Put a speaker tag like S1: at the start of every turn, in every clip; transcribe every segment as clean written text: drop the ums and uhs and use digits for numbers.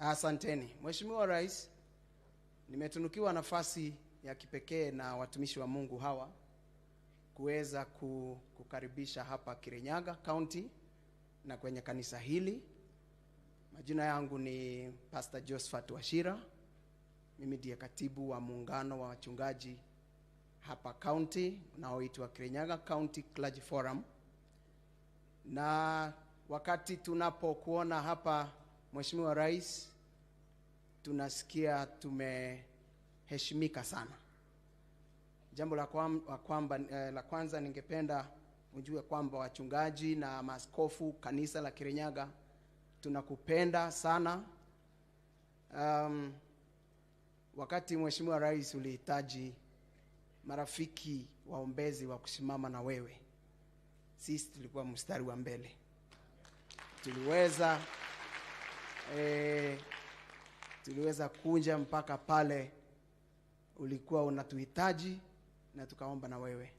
S1: Asanteni. Mheshimiwa Rais, nimetunukiwa nafasi ya kipekee na watumishi wa Mungu hawa kuweza kukaribisha hapa Kirinyaga County na kwenye kanisa hili. Majina yangu ni Pastor Josephat Washira. Mimi ndiye katibu wa muungano wa wachungaji hapa county unaoitwa Kirinyaga County Clergy Forum. Na wakati tunapokuona hapa Mheshimiwa Rais, tunasikia tumeheshimika sana. Jambo la kwanza ningependa ujue kwamba wachungaji na maaskofu kanisa la Kirinyaga tunakupenda sana. Wakati Mheshimiwa Rais ulihitaji marafiki waombezi wa kusimama na wewe, sisi tulikuwa mstari wa mbele. Tuliweza kuja mpaka pale ulikuwa unatuhitaji na tukaomba na wewe.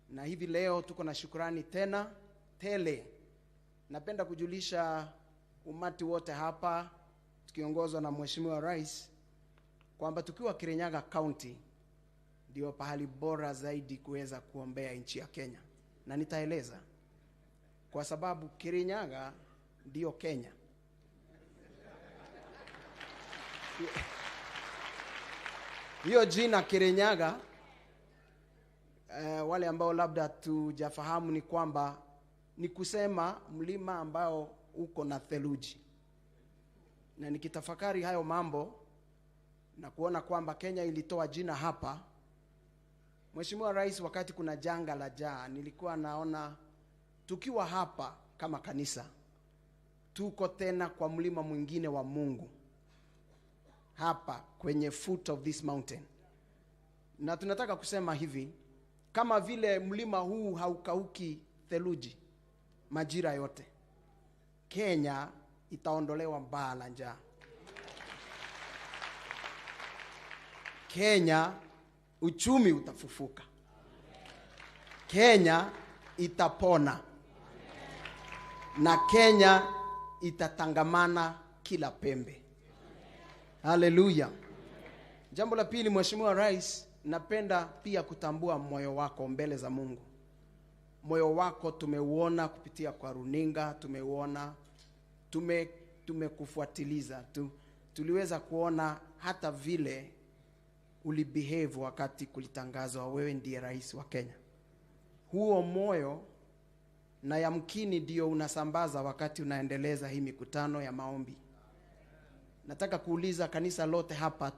S1: Na hivi leo tuko na shukrani tena tele. Napenda kujulisha umati wote hapa tukiongozwa na Mheshimiwa Rais kwamba tukiwa Kirinyaga County ndio pahali bora zaidi kuweza kuombea nchi ya Kenya. Na nitaeleza kwa sababu Kirinyaga ndio Kenya. Hiyo jina Kirinyaga, wale ambao labda tujafahamu, ni kwamba ni kusema mlima ambao uko na theluji. Na nikitafakari hayo mambo na kuona kwamba Kenya ilitoa jina hapa, Mheshimiwa Rais, wakati kuna janga la njaa, nilikuwa naona tukiwa hapa kama kanisa tuko tena kwa mlima mwingine wa Mungu, hapa kwenye foot of this mountain. Na tunataka kusema hivi, kama vile mlima huu haukauki theluji majira yote, Kenya itaondolewa baa la njaa. Kenya uchumi utafufuka. Kenya itapona. Na Kenya itatangamana kila pembe. Haleluya. Jambo la pili, Mheshimiwa Rais, napenda pia kutambua moyo wako mbele za Mungu. Moyo wako tumeuona kupitia kwa runinga, tumeuona, tumekufuatiliza. Tuliweza kuona hata vile ulibehave wakati kulitangazwa wewe ndiye rais wa Kenya. Huo moyo na yamkini ndio unasambaza wakati unaendeleza hii mikutano ya maombi. Nataka kuuliza kanisa lote hapa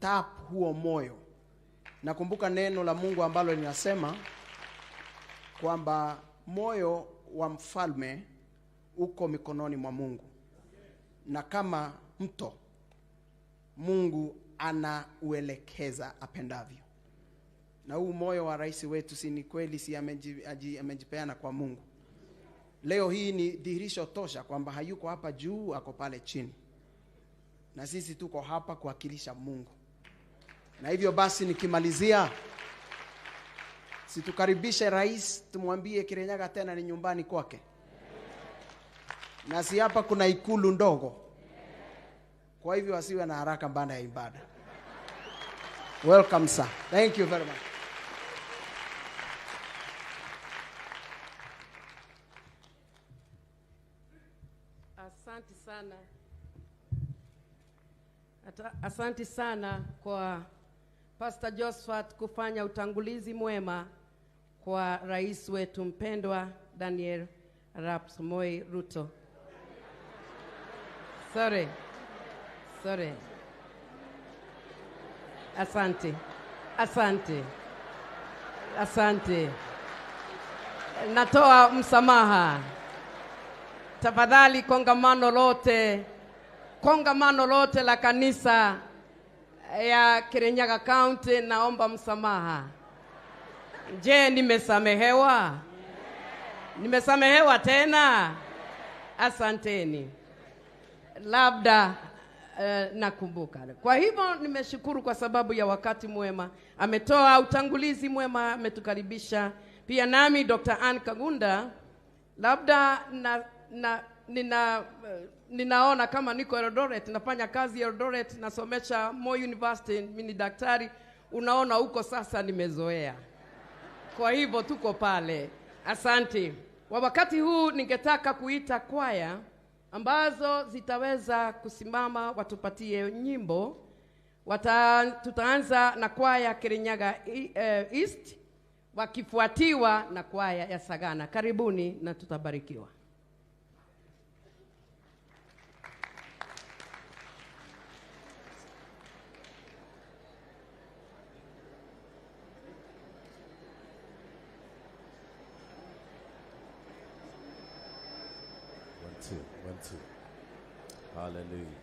S1: tap huo moyo. Nakumbuka neno la Mungu ambalo linasema kwamba moyo wa mfalme uko mikononi mwa Mungu. Na kama mto, Mungu anauelekeza apendavyo. Na huu moyo wa rais wetu si ni kweli, si amejipeana kwa Mungu. Leo hii ni dhihirisho tosha kwamba hayuko hapa juu, ako pale chini. Na sisi tuko hapa kuwakilisha Mungu. Na hivyo basi nikimalizia, situkaribishe rais, tumwambie Kirinyaga tena ni nyumbani kwake. Na si hapa kuna ikulu ndogo. Kwa hivyo asiwe na haraka baada ya ibada. Welcome sir. Thank you very much.
S2: Asante sana kwa Pastor Josephat kufanya utangulizi mwema kwa rais wetu mpendwa Daniel Arap Moi Ruto. Sorry. Asante. Natoa msamaha. Tafadhali kongamano lote la kanisa ya Kirinyaga County, naomba msamaha. Je, nimesamehewa? Nimesamehewa tena? Asanteni. Labda nakumbuka. Kwa hivyo nimeshukuru kwa sababu ya wakati mwema. Ametoa utangulizi mwema, ametukaribisha. Pia nami Dr. Ann Kagunda, labda ninaona kama niko Eldoret, nafanya kazi Eldoret, nasomesha Moi University, mimi ni daktari. Unaona huko sasa nimezoea. Kwa hivyo tuko pale. Asante. Kwa wakati huu ningetaka kuita kwaya ambazo zitaweza kusimama watupatie nyimbo. Tutaanza na kwaya Kirinyaga East, wakifuatiwa na kwaya ya Sagana. Karibuni na tutabarikiwa.
S3: One, two. Hallelujah.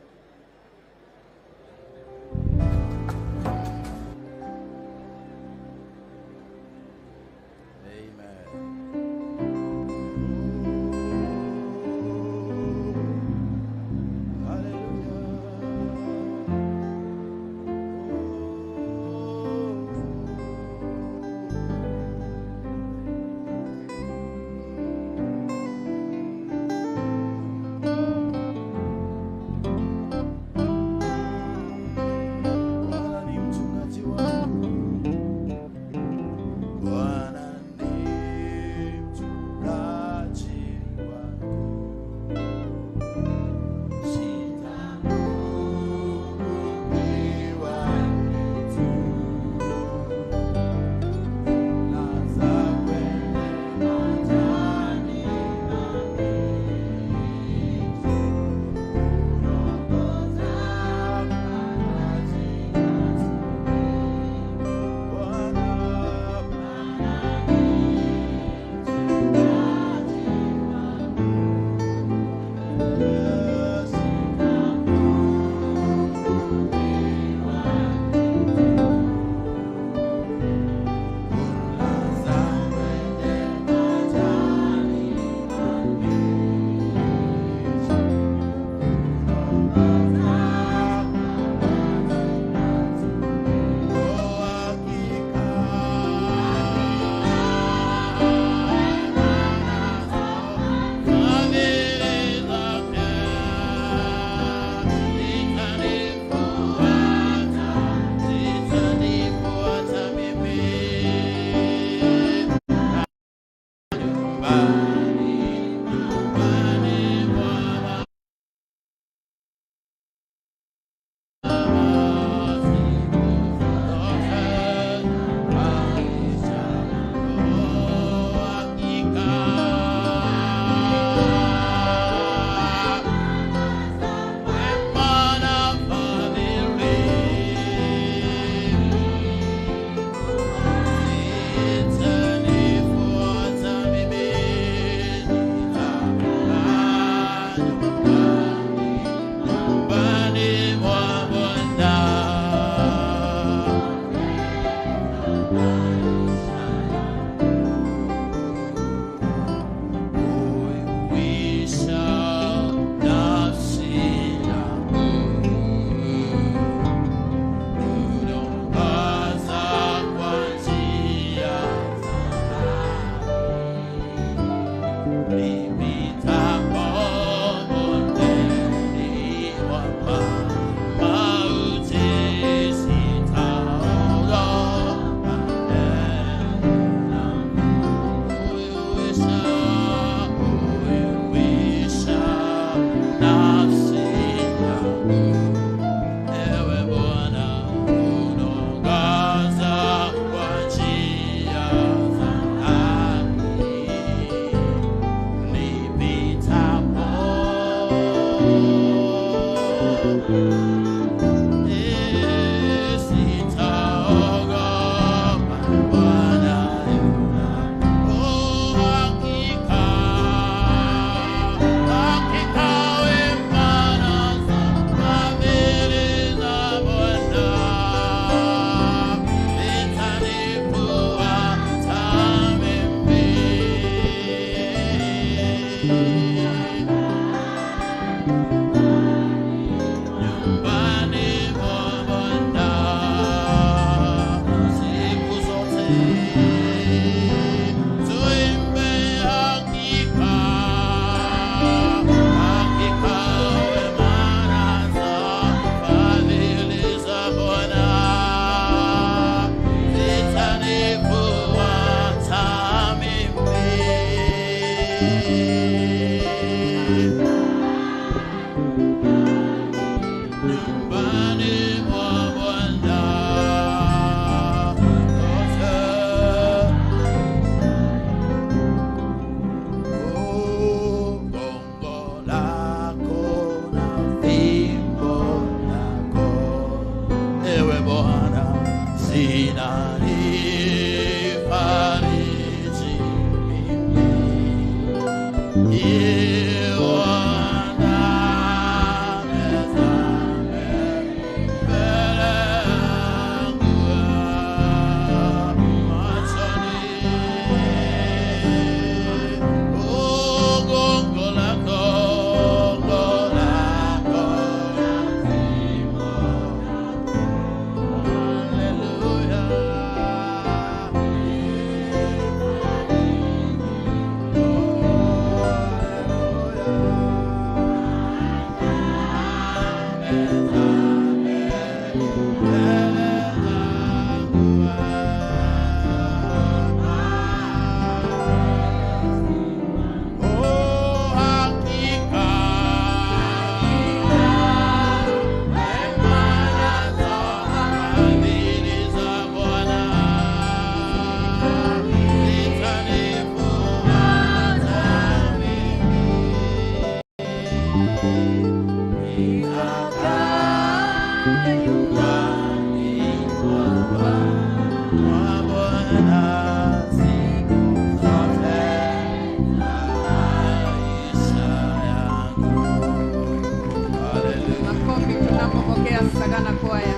S2: Kirinyaga na kwaya.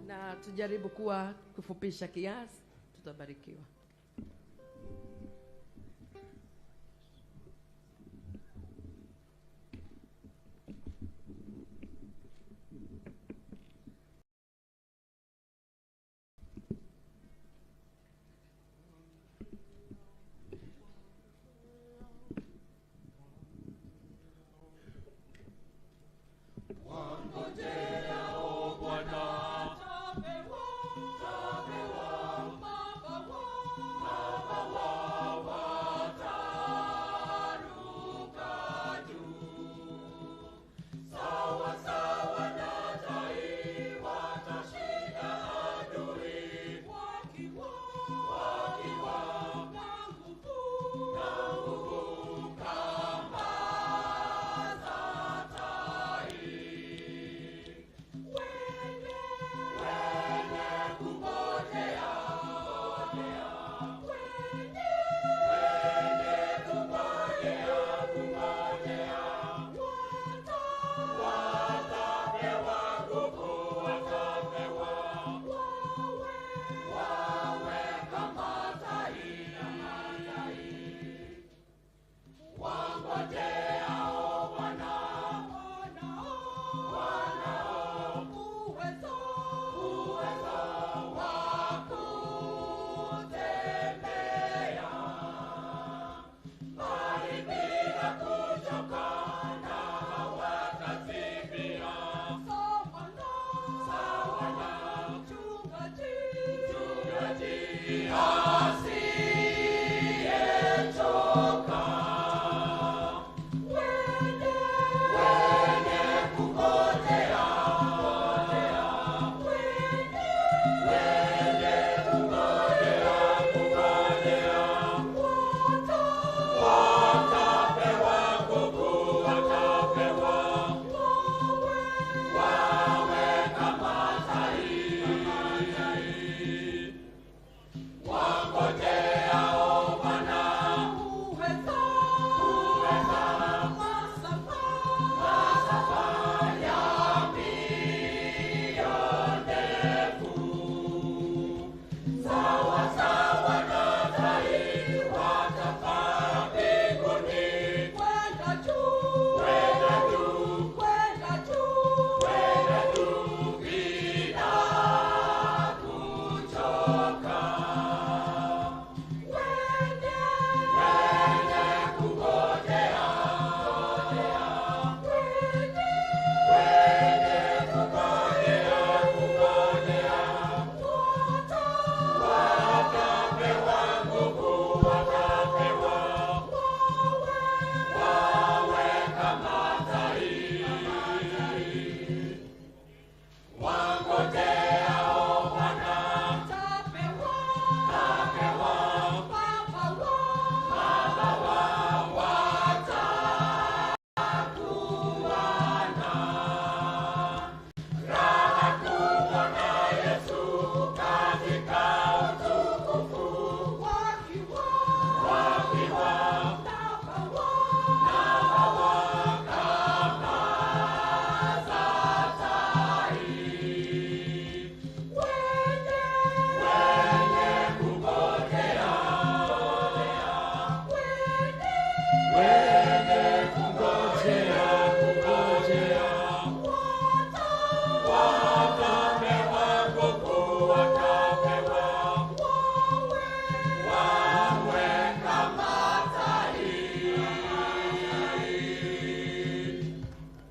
S2: Na tujaribu kufupisha kiasi, tutabarikiwa.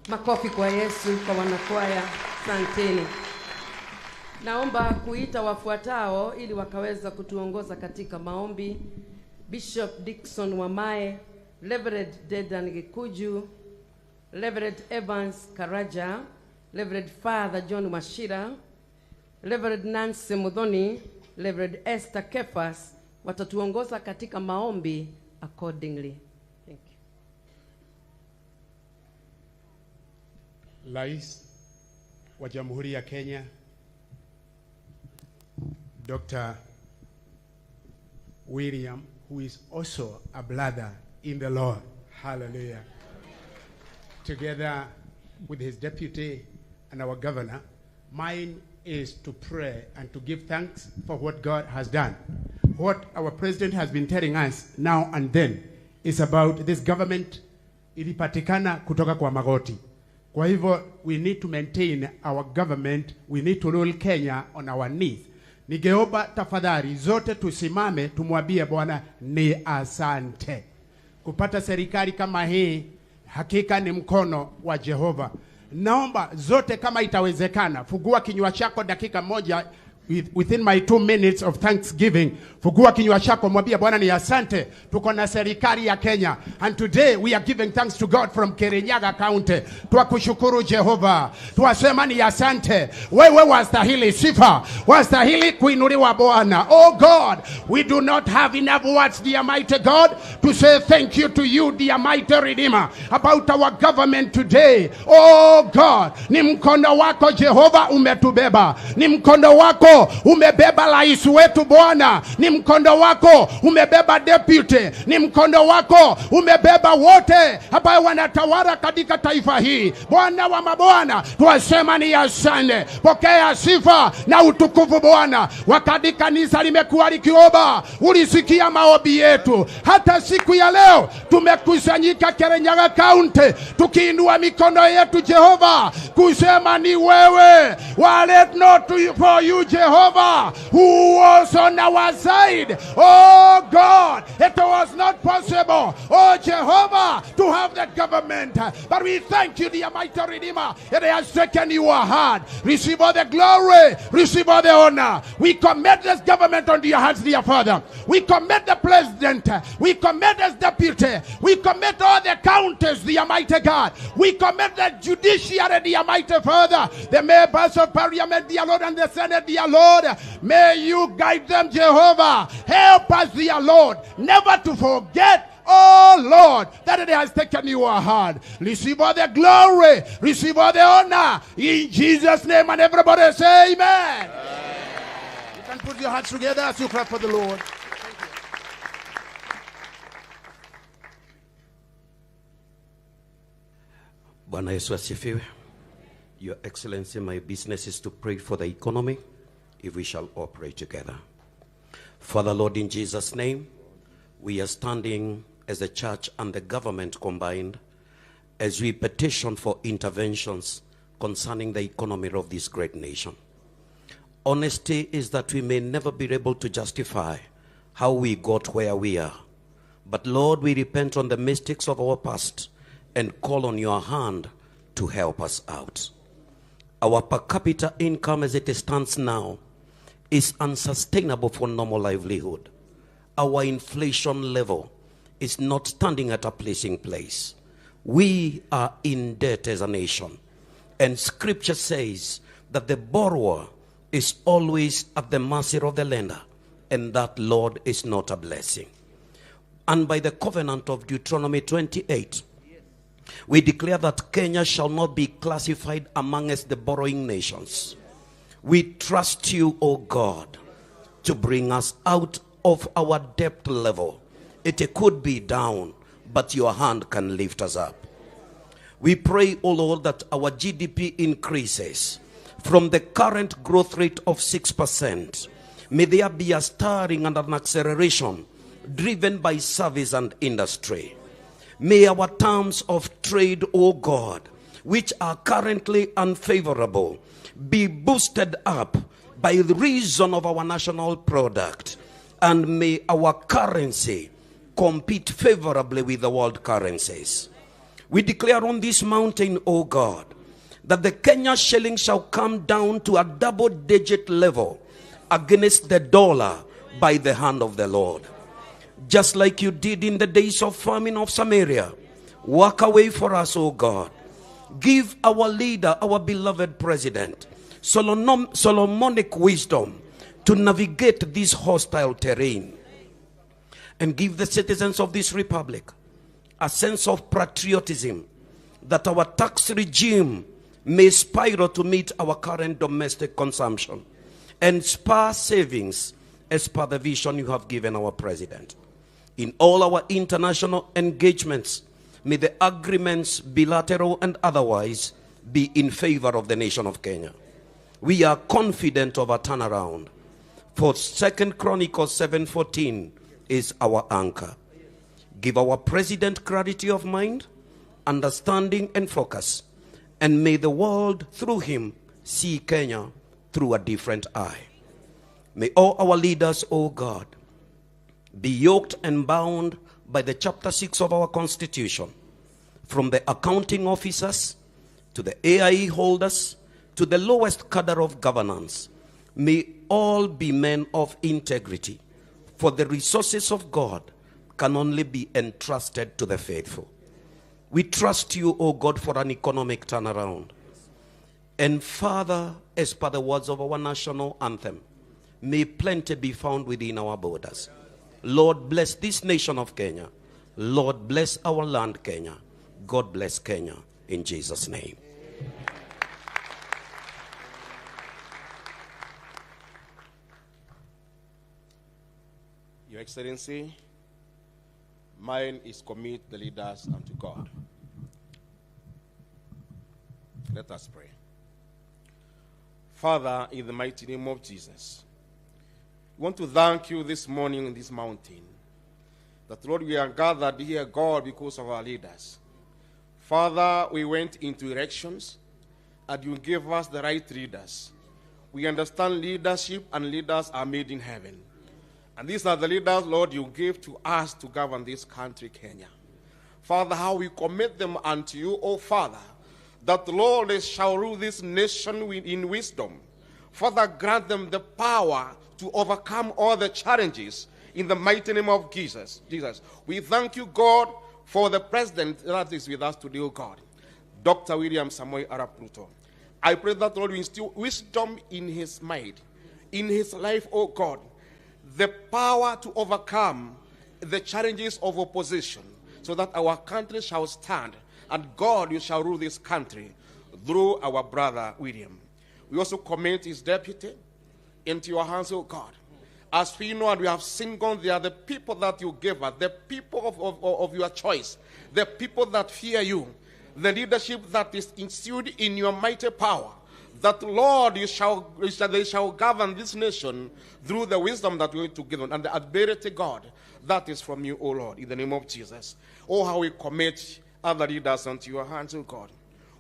S2: Makofi kwa Yesu, kwa wanakwaya. Asanteni. Naomba kuita wafuatao ili wakaweza kutuongoza katika maombi. Bishop Dickson Wamae, Reverend Dedan Gikuju, Reverend Evans Karaja, Reverend Father John Mashira, Reverend Nancy Mudhoni, Reverend Esther Kefas watatuongoza katika maombi accordingly. Thank you.
S4: Rais wa Jamhuri ya Kenya Dr. William, who is also a brother in the Lord. Hallelujah. together with his deputy and our governor, mine is to pray and to give thanks for what God has done. What our president has been telling us now and then is about this government ilipatikana kutoka kwa magoti. Kwa hivyo, we need to maintain our government, we need to rule Kenya on our knees. Nigeomba tafadhali zote tusimame tumwambie Bwana ni asante. Kupata serikali kama hii hakika ni mkono wa Jehova. Naomba zote kama itawezekana, fungua kinywa chako dakika moja within my 2 minutes of thanksgiving. Fungua kinywa chako mwambie Bwana ni asante. Tuko na serikali ya Kenya, and today we are giving thanks to God from Kirinyaga County. Tuwakushukuru Jehova, tuwasema ni asante. Wewe wastahili sifa, wastahili kuinuliwa Bwana. Oh God, we do not have enough words, dear mighty God, to say thank you to you, dear mighty Redeemer, about our government today. Oh God, ni mkono wako Jehova umetubeba, ni mkono wako umebeba rais wetu Bwana, ni mkono wako umebeba deputy, ni mkono wako umebeba wote ambao wanatawala katika taifa hii. Bwana wa mabwana, tuwasema ni asante. Pokea sifa na utukufu Bwana. Wakati kanisa limekuwa likiomba, ulisikia maombi yetu. Hata siku ya leo tumekusanyika Kirinyaga County tukiinua mikono yetu Jehova kusema ni wewe. Wale not for you Jehovah who was on our side. Oh God, it was not possible, oh Jehovah, to have that government, but we thank you, the mighty Redeemer. It has taken you hard. Receive all the glory, receive all the honor. We commit this government unto your hands, dear Father. We commit the president, we commit his deputy, we commit all the counties, the mighty God. We commit the judiciary, the mighty Father, the members of parliament, dear Lord, and the Senate, dear Lord. May you guide them, Jehovah. Help us, dear Lord, never to forget, oh Lord, that it has taken you hard. Receive all the glory, receive all the honor, in Jesus' name. And everybody say amen. You can put your hands together as you clap for the Lord.
S5: Bwana Yesu asifiwe. Your Excellency, my business is to pray for the economy, if we shall all pray together. Father, Lord, in Jesus' name, we are standing as a church and the government combined as we petition for interventions concerning the economy of this great nation. Honesty is that we may never be able to justify how we got where we are. But Lord, we repent on the mistakes of our past and call on your hand to help us out. Our per capita income as it stands now is unsustainable for normal livelihood. Our inflation level is not standing at a pleasing place. We are in debt as a nation. And scripture says that the borrower is always at the mercy of the lender, and that, Lord, is not a blessing. And by the covenant of Deuteronomy 28, we declare that Kenya shall not be classified amongst the borrowing nations. We trust you, O God, to bring us out of our debt level. It could be down, but your hand can lift us up. We pray, O Lord, that our GDP increases from the current growth rate of 6%. May there be a stirring and an acceleration driven by service and industry. May our terms of trade, O God, which are currently unfavorable, be boosted up by the reason of our national product. And may our currency compete favorably with the world currencies. We declare on this mountain, O God, that the Kenya shilling shall come down to a double-digit level against the dollar by the hand of the Lord. Just like you did in the days of famine of Samaria. Walk away for us, O God. Give our leader, our beloved president, Solomonic wisdom to navigate this hostile terrain. And give the citizens of this republic a sense of patriotism, that our tax regime may spiral to meet our current domestic consumption and spur savings as per the vision you have given our president. In all our international engagements, May the agreements, bilateral and otherwise, be in favor of the nation of Kenya. We are confident of a turnaround. For 2 Chronicles 7:14 is our anchor. Give our president clarity of mind, understanding and focus, and may the world through him see Kenya through a different eye. May all our leaders, O God, be yoked and bound by the chapter 6 of our constitution, from the accounting officers to the AIE holders to the lowest cadre of governance. May all be men of integrity, for the resources of God can only be entrusted to the faithful. We trust you, O God, for an economic turnaround. And Father, as per the words of our national anthem, may plenty be found within our borders. Lord, bless this nation of Kenya. Lord, bless our land, Kenya. God bless Kenya, in Jesus' name.
S6: Your Excellency, mine is commit the leaders unto God. Let us pray. Father, in the mighty name of Jesus, we want to thank you this morning in this mountain, that, Lord, we are gathered here, God, because of our leaders. Father, we went into elections, and you gave us the right leaders. We understand leadership, and leaders are made in heaven. And these are the leaders, Lord, you gave to us to govern this country, Kenya. Father, how we commit them unto you, O Father, that, Lord, they shall rule this nation in wisdom. Father, grant them the power to overcome all the challenges in the mighty name of Jesus. We thank you, God, for the president that is with us today, O God, Dr. William Samoei Arap Ruto. I pray that, Lord, you instill wisdom in his mind, in his life, O God, the power to overcome the challenges of opposition, so that our country shall stand, and God, you shall rule this country through our brother William. We also commit his deputy into your hands, O God. As we know and we have seen, God, they are the people that you gave us, the people of your choice, the people that fear you, the leadership that is instilled in your mighty power, that, Lord, they shall govern this nation through the wisdom that we need to give them, and the ability, God, that is from you, O Lord, in the name of Jesus. Oh, how we commit other leaders unto your hands, O God.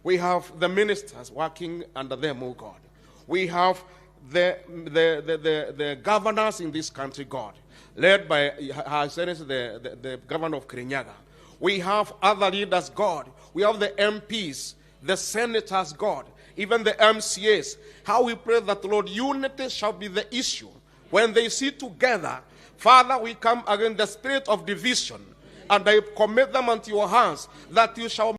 S6: We have the ministers working under them, O God. We have the governors in this country, God, led by Her Excellency, the governor of Kirinyaga. We have other leaders, God. We have the MPs, the senators, God, even the MCAs. How we pray that, Lord, unity shall be the issue. When they sit together, Father, we come against the spirit of division, and I commit them unto your hands, that you shall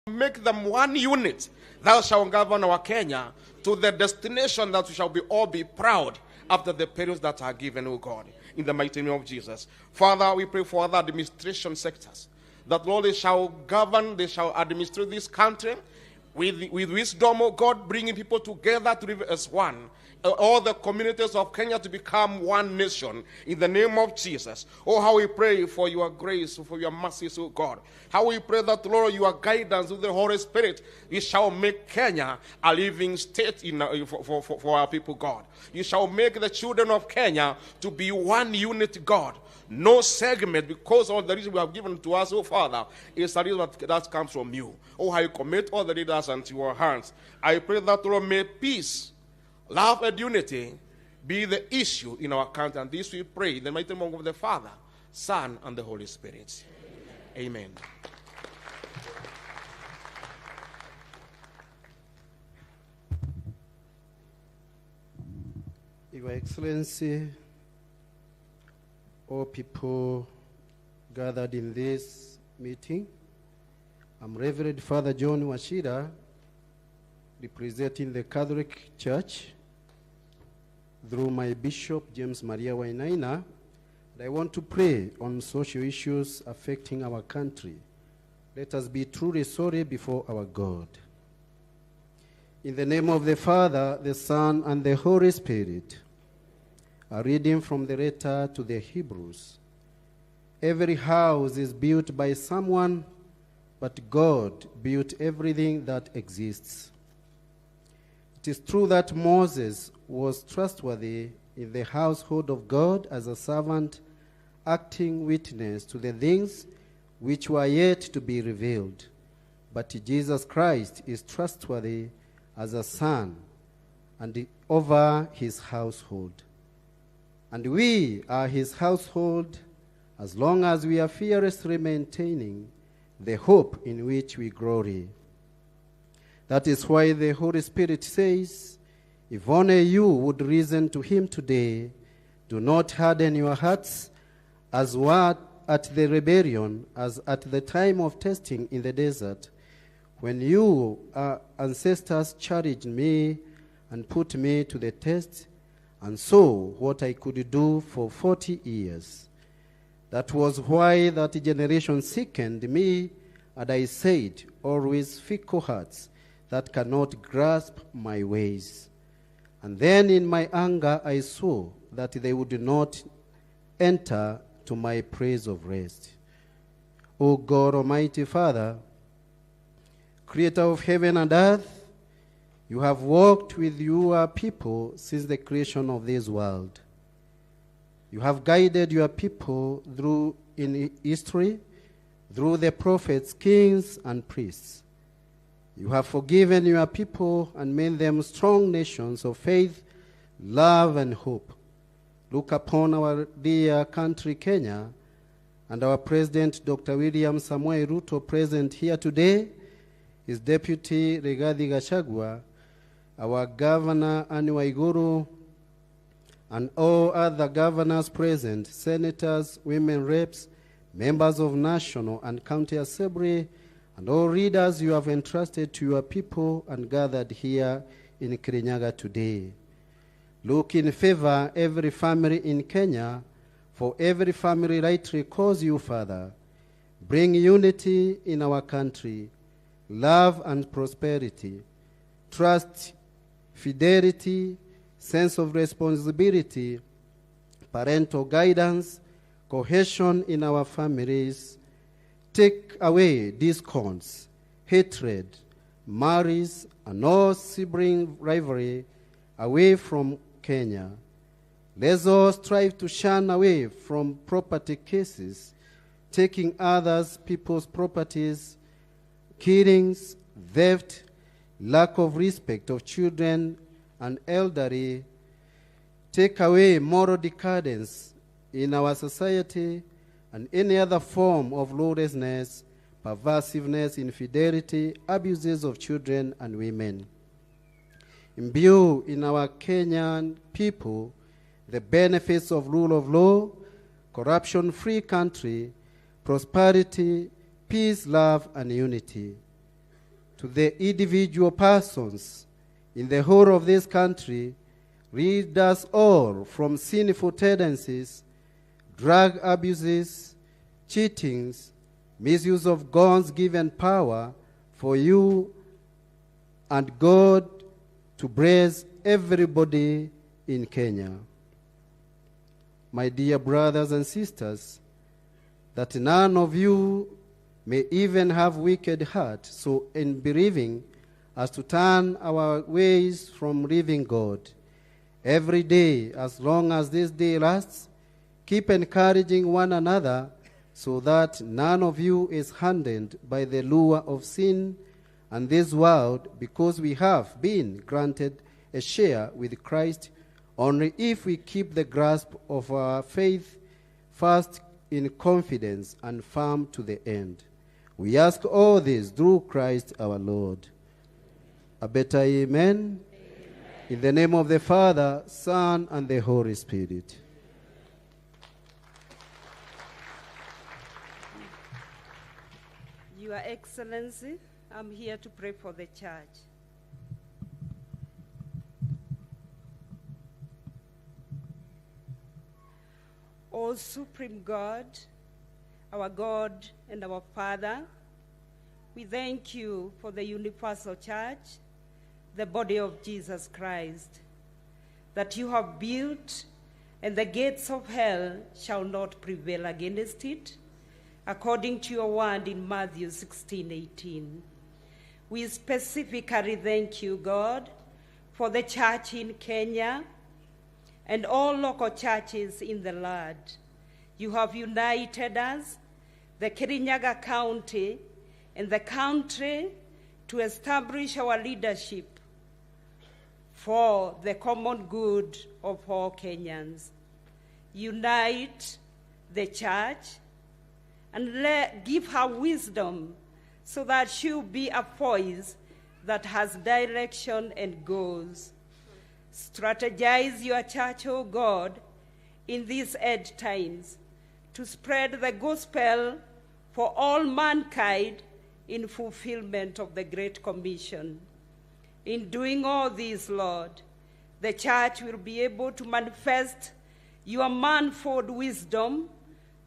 S6: make them one unit. Thou shalt govern our Kenya to the destination that we shall all be proud after the periods that are given, O God, in the mighty name of Jesus. Father, we pray for other administration sectors, that, Lord, they shall govern, they shall administrate this country with wisdom, O God, bringing people together to live as one. All the communities of Kenya to become one nation in the name of Jesus. Oh, how we pray for your grace, for your mercy, oh God. How we pray that, Lord, your guidance with the Holy Spirit, you shall make Kenya a living state for our people, God. You shall make the children of Kenya to be one unit, God. No segment, because all the reason we have given to us, oh Father, is a reason that comes from you. Oh, how you commit all the leaders unto your hands. I pray that, Lord, may peace, love, and unity be the issue in our country. And this we pray in the mighty name of the Father, Son, and the Holy Spirit. Amen.
S7: Your Excellency, all people gathered in this meeting, I'm Reverend Father John Washira, representing the Catholic Church through my Bishop James Maria Wainaina. And I want to pray on social issues affecting our country. Let us be truly sorry before our God. In the name of the Father, the Son, and the Holy Spirit. A reading from the letter to the Hebrews. Every house is built by someone but God built everything that exists. It is true that Moses was trustworthy in the household of God as a servant, acting witness to the things which were yet to be revealed. But Jesus Christ is trustworthy as a son and over his household. And we are his household as long as we are fearlessly maintaining the hope in which we glory. That is why the Holy Spirit says, if only you would listen to him today, do not harden your hearts as what at the rebellion, as at the time of testing in the desert, when you, ancestors, challenged me and put me to the test, and saw what I could do for 40 years. That was why that generation sickened me, and I said, always fickle hearts that cannot grasp my ways. And then in my anger I saw that they would not enter to my place of rest. O God, Almighty Father, Creator of heaven and earth, you have walked with your people since the creation of this world. You have guided your people through in history, through the prophets, kings, and priests. You have forgiven your people and made them strong nations of faith, love, and hope. Look upon our dear country, Kenya, and our President, Dr. William Samoei Ruto, present here today, his Deputy, Rigathi Gachagua, our Governor, Anne Waiguru, and all other governors present, senators, women reps, members of national and county assembly, and all leaders you have entrusted to your people and gathered here in Kirinyaga today. Look in favor every family in Kenya, for every family rightly calls you Father. Bring unity in our country, love and prosperity, trust, fidelity, sense of responsibility, parental guidance, cohesion in our families. Take away discords, hatred, malice, and all sibling rivalry away from Kenya. Let's all strive to shun away from property cases, taking others' people's properties, killings, theft, lack of respect of children and elderly. Take away moral decadence in our society and any other form of lawlessness, perversiveness, infidelity, abuses of children and women. Imbue in our Kenyan people the benefits of rule of law, corruption-free country, prosperity, peace, love, and unity. To the individual persons in the whole of this country, rid us all from sinful tendencies, drug abuses, cheatings, misuse of God's given power for you and God to bless everybody in Kenya. My dear brothers and sisters, that none of you may even have wicked heart, so in believing as to turn our ways from living God. Every day, as long as this day lasts, keep encouraging one another so that none of you is hardened by the lure of sin and this world, because we have been granted a share with Christ only if we keep the grasp of our faith fast in confidence and firm to the end. We ask all this through Christ our Lord. A better amen. In the name of the Father, Son, and the Holy Spirit.
S8: Your Excellency, I'm here to pray for the church. O Supreme God, our God and our Father, we thank you for the universal church, the body of Jesus Christ, that you have built, and the gates of hell shall not prevail against it. according to your word in Matthew 16:18. We specifically thank you, God, for the church in Kenya and all local churches in the land. You have united us, the Kirinyaga County, and the country to establish our leadership for the common good of all Kenyans. Unite the church and give her wisdom so that she'll be a voice that has direction and goals. Strategize your church, O God, in these end times to spread the gospel for all mankind in fulfillment of the Great Commission. In doing all this, Lord, the church will be able to manifest your manifold wisdom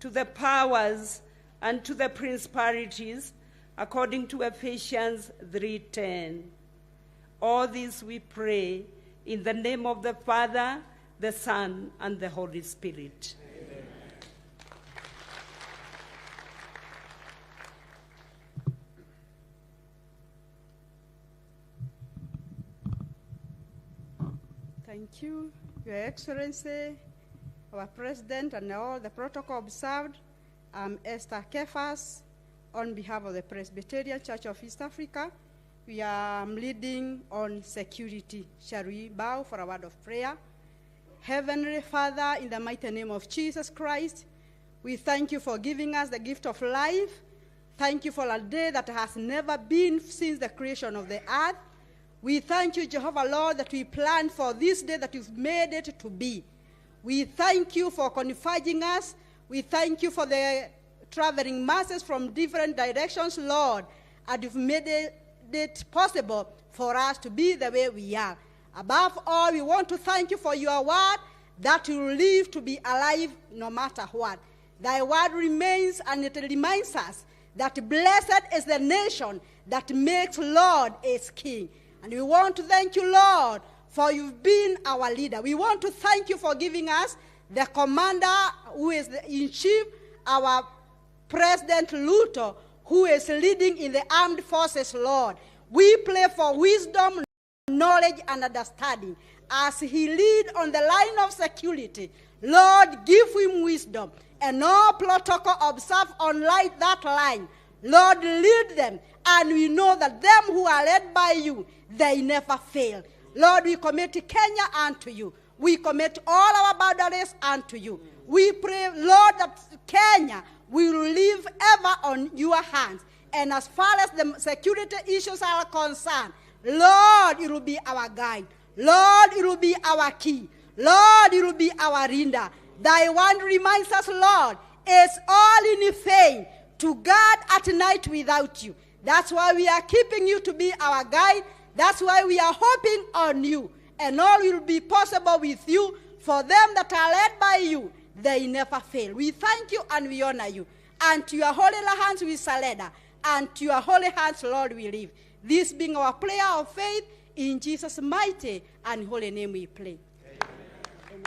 S8: to the powers and to the principalities, according to Ephesians 3:10. All this we pray in the name of the Father, the Son, and the Holy Spirit.
S6: Amen.
S9: Thank you, Your Excellency, our President, and all the protocol observed. I'm Esther Kefas, on behalf of the Presbyterian Church of East Africa. We are leading on security. Shall we bow for a word of prayer? Heavenly Father, in the mighty name of Jesus Christ, we thank you for giving us the gift of life. Thank you for a day that has never been since the creation of the earth. We thank you, Jehovah Lord, that we planned for this day that you've made it to be. We thank you for converging us. We thank you for the traveling masses from different directions, Lord, and you've made it possible for us to be the way we are. Above all, we want to thank you for your word, that you will live to be alive no matter what. Thy word remains, and it reminds us that blessed is the nation that makes Lord its king. And we want to thank you, Lord, for you've been our leader. We want to thank you for giving us the commander who is in chief, our President Ruto, who is leading in the armed forces, Lord. We pray for wisdom, knowledge, and understanding as he leads on the line of security. Lord, give him wisdom, and all protocol observe on that line. Lord, lead them, and we know that them who are led by you, they never fail. Lord, we commit Kenya unto you. We commit all our boundaries unto you. We pray, Lord, that Kenya will live ever on your hands. And as far as the security issues are concerned, Lord, it will be our guide. Lord, it will be our key. Lord, it will be our leader. Thy word reminds us, Lord, it's all in vain to guard at night without you. That's why we are keeping you to be our guide. That's why we are hoping on you. And all will be possible with you. For them that are led by you, they never fail. We thank you and we honor you. And to your holy hands we surrender. And to your holy hands, Lord, we live. This being our prayer of faith, in Jesus' mighty and holy name we pray. Amen.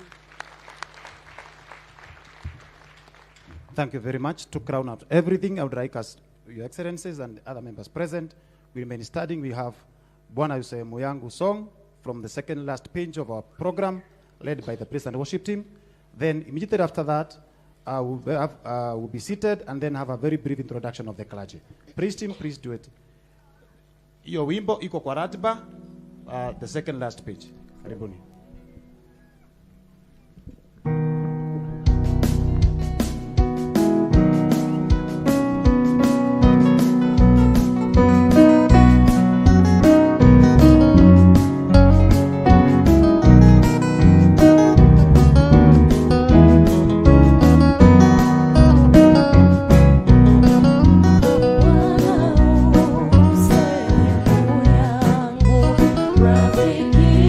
S10: Thank you very much. To crown out everything, I would like us, Your Excellencies and other members present, we remain studying. We have Bwana Yuse Muyangu song from the second last page of our program, led by the praise and worship team. Then immediately after that, we'll be seated and then have a very brief introduction of the clergy. Praise team, please do it. Iyo wimbo iko kwa ratiba, the second last page. Karibuni.
S11: Rafiki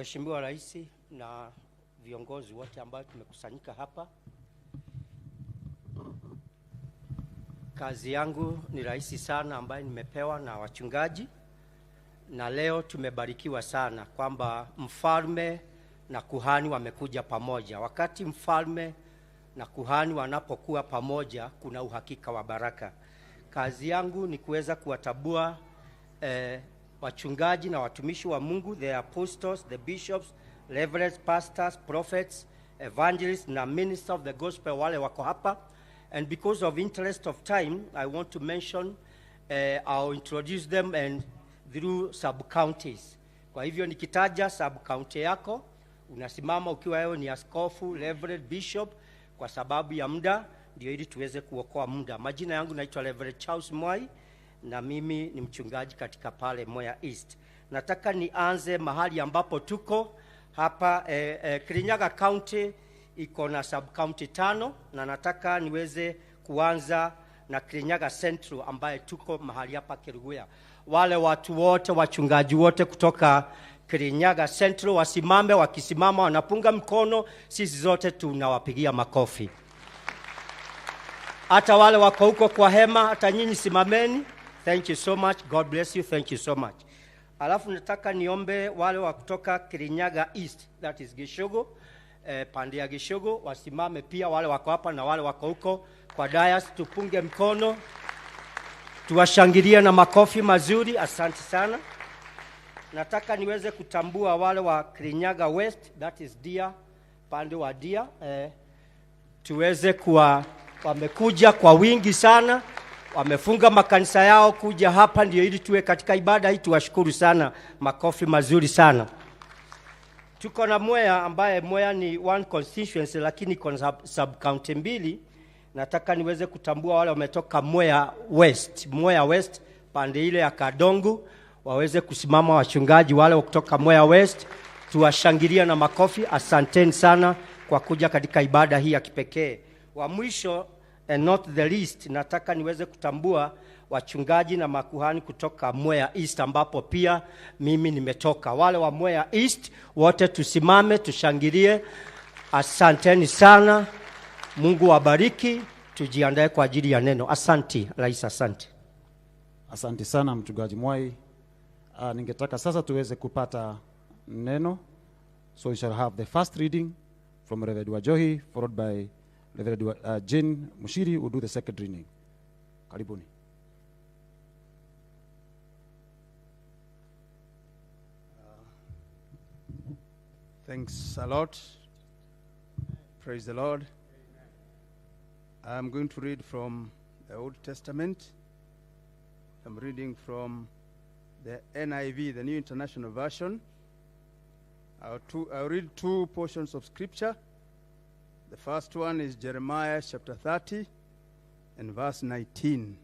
S11: Mheshimiwa Rais na viongozi wote ambao tumekusanyika hapa. Kazi yangu ni rahisi sana ambayo nimepewa na wachungaji, na leo tumebarikiwa sana kwamba mfalme na kuhani wamekuja pamoja. Wakati mfalme na kuhani wanapokuwa pamoja, kuna uhakika wa baraka. Kazi yangu ni kuweza kuwatabua wachungaji na watumishi wa Mungu, the apostles, the bishops, reverends, pastors, prophets, evangelists na ministers of the gospel wale wako hapa. And because of interest of time, I want to mention, I'll introduce them and through sub-counties. Kwa hivyo nikitaja sub-county yako, unasimama ukiwa wewe ni askofu, reverend, bishop, kwa sababu ya muda, ndio ili tuweze kuokoa muda. Majina yangu naitwa Reverend Charles Mwai, na mimi ni mchungaji katika pale Mwea East. Nataka nianze mahali ambapo tuko hapa. Kirinyaga County iko na sub-county 5, na nataka niweze kuanza na Kirinyaga Central ambaye tuko mahali hapa Kiruguya. Wale watu wote, wachungaji wote kutoka Kirinyaga Central wasimame, wakisimama wanapunga mkono, sisi zote tunawapigia makofi. Hata wale wako huko kwa hema, hata nyinyi simameni. Thank you so much. God bless you. Thank you so much. Alafu nataka niombe wale wa kutoka Kirinyaga East, that is Gishogo, pande ya Gishogo, wasimame pia, wale wako hapa na wale wako huko kwa dayas, tupunge mkono, tuwashangilie na makofi mazuri. Asante sana. Nataka niweze kutambua wale wa Kirinyaga West, that is Dia, pande wa Dia, tuweze kuwa wamekuja kwa wingi sana, wamefunga makanisa yao kuja hapa ndio ili tuwe katika ibada hii. Tuwashukuru sana, makofi mazuri sana. Tuko na Mwea ambaye Mwea ni one constituency lakini kuna sub-county 2. Nataka niweze kutambua wale wametoka Mwea West. Mwea West pande ile ya Kadongo, waweze kusimama wachungaji wale kutoka Mwea West, tuwashangilia na makofi. Asanteni sana kwa kuja katika ibada hii ya kipekee. Wa mwisho and not the least, nataka niweze kutambua wachungaji na makuhani kutoka Mwea East ambapo pia mimi nimetoka. Wale wa Mwea East wote tusimame tushangilie. Asanteni sana. Mungu wabariki. Tujiandae kwa ajili ya neno. Asante Rais, asante.
S10: Asante sana mchungaji Mwai. Ningetaka sasa tuweze kupata neno. So we shall have the first reading from Reverend Wajohi, followed by Reverend Jane Mushiri will do the second reading. Karibuni.
S12: Thanks a lot. Praise the Lord. I'm going to read from the Old Testament. I'm reading from the NIV, the New International Version. I'll read 2 portions of Scripture. The first one is Jeremiah chapter 30 and verse 19.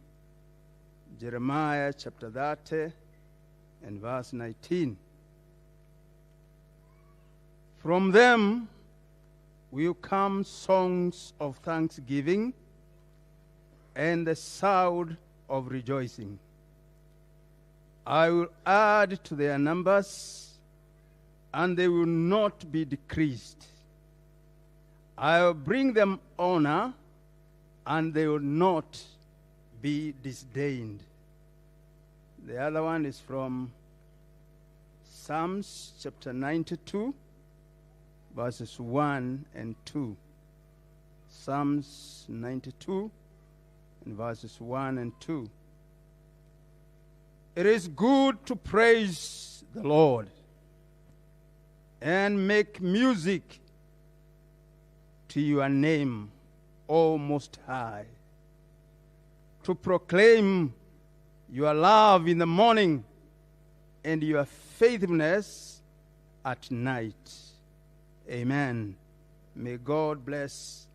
S12: Jeremiah chapter 30 and verse 19. From them will come songs of thanksgiving and the sound of rejoicing. I will add to their numbers, and they will not be decreased. I will bring them honor, and they will not be disdained. The other one is from Psalms chapter 92, verses 1 and 2. Psalms 92 and verses 1 and 2. It is good to praise the Lord and make music to your name, O Most High, to proclaim your love in the morning and your faithfulness at night. Amen. May God bless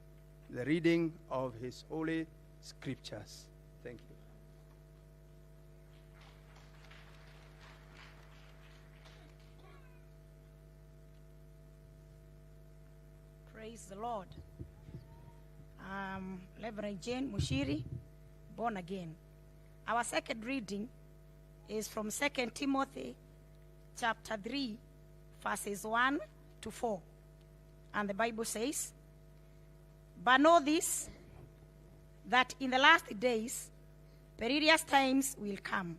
S12: the reading of His holy scriptures. Thank you.
S13: Praise the Lord. Reverend Jane Mushiri, born again. Our second reading is from 2 Timothy chapter 3, verses 1 to 4. And the Bible says, "But know this, that in the last days perilous times will come.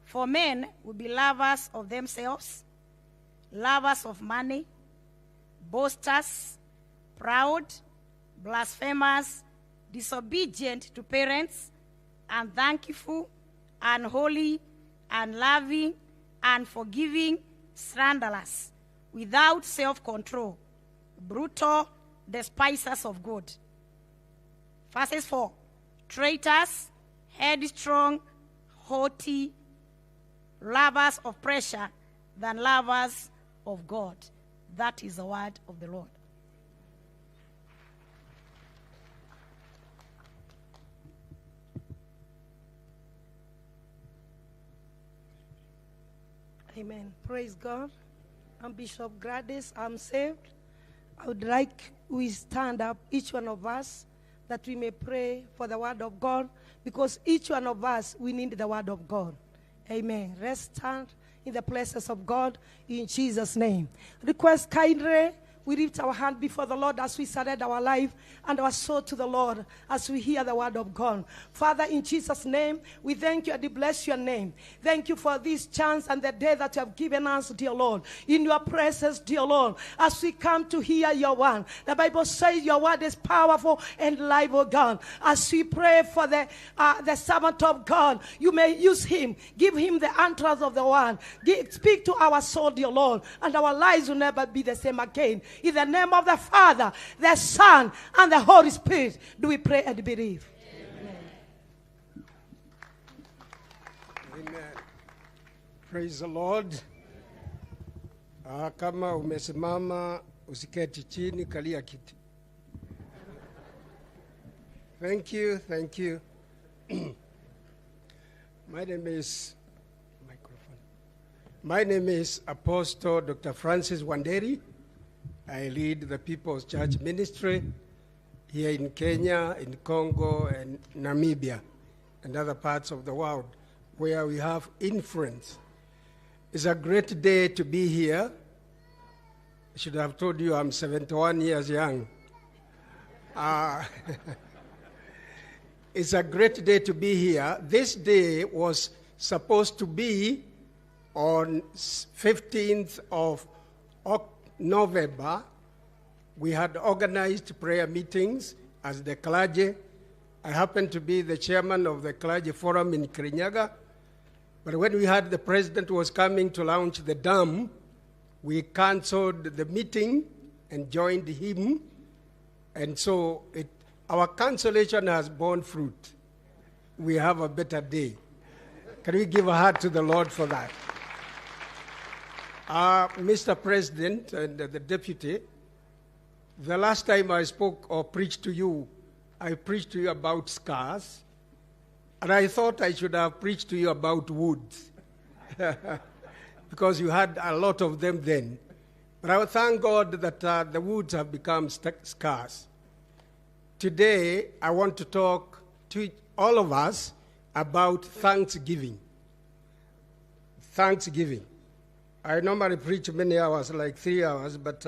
S13: For men will be lovers of themselves, lovers of money, boasters, proud, blasphemers, disobedient to parents, unthankful, unholy, unloving, unforgiving, slanderers, without self-control, brutal, despisers of good." Verses 4, "Traitors, headstrong, haughty, lovers of pleasure than lovers of God." That is the word of the Lord.
S14: Amen. Praise God. I'm Bishop Gladys. I'm saved. I would like we stand up, each one of us, that we may pray for the word of God, because each one of us, we need the word of God. Amen. Let's stand in the places of God in Jesus' name. Request kindly, we lift our hand before the Lord as we surrender our life and our soul to the Lord as we hear the word of God. Father, in Jesus' name, we thank you and we bless your name. Thank you for this chance and the day that you have given us, dear Lord, in your presence, dear Lord, as we come to hear your word. The Bible says your word is powerful and live, oh God. As we pray for the servant of God, you may use him. Give him the entrance of the word. Speak to our soul, dear Lord, and our lives will never be the same again. In the name of the Father, the Son, and the Holy Spirit, do we pray and believe.
S15: Amen. Praise the Lord. Kama umesimama usiketi chini, kalia kiti. Thank you, thank you. My name is Apostle Dr. Francis Wanderi. I lead the People's Church Ministry here in Kenya, in Congo, and Namibia, and other parts of the world where we have influence. It's a great day to be here. I should have told you I'm 71 years young. It's a great day to be here. This day was supposed to be on 15th of November. We had organized prayer meetings as the clergy. I happened to be the chairman of the clergy forum in Kirinyaga. But when we heard the president was coming to launch the dam, we canceled the meeting and joined him. And so our cancellation has borne fruit. We have a better day. Can we give a hand to the Lord for that? Mr. President and the Deputy, the last time I spoke or preached to you, I preached to you about scars, and I thought I should have preached to you about woods, because you had a lot of them then. But I thank God that the woods have become scars. Today, I want to talk to all of us about Thanksgiving. Thanksgiving. I normally preach many hours, like 3 hours, but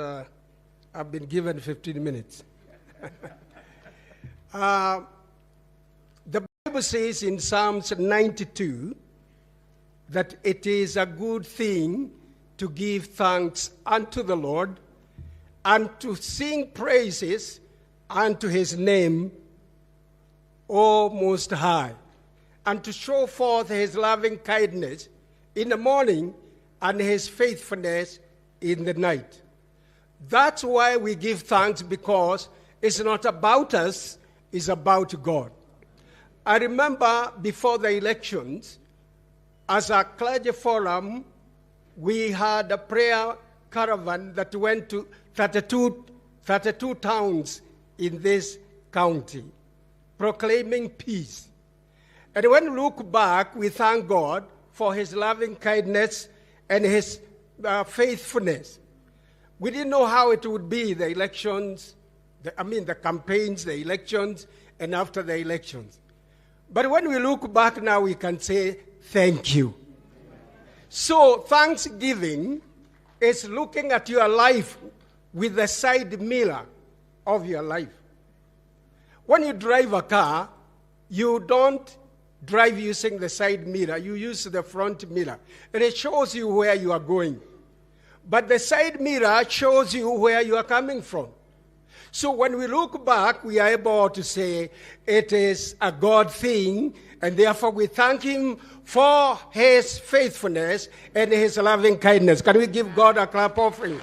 S15: I've been given 15 minutes. The Bible says in Psalms 92 that it is a good thing to give thanks unto the Lord and to sing praises unto his name, O Most High, and to show forth his loving kindness in the morning and his faithfulness in the night. That's why we give thanks, because it's not about us, it's about God. I remember before the elections, as a clergy forum, we had a prayer caravan that went to 32 towns in this county, proclaiming peace. And when we look back, we thank God for his loving kindness and his faithfulness. We didn't know how it would be, the elections, the campaigns, the elections, and after the elections. But when we look back now, we can say, thank you. So Thanksgiving is looking at your life with the side mirror of your life. When you drive a car, you don't drive using the side mirror. You use the front mirror. And it shows you where you are going. But the side mirror shows you where you are coming from. So when we look back, we are able to say it is a God thing, and therefore we thank him for his faithfulness and his loving kindness. Can we give God a clap offering?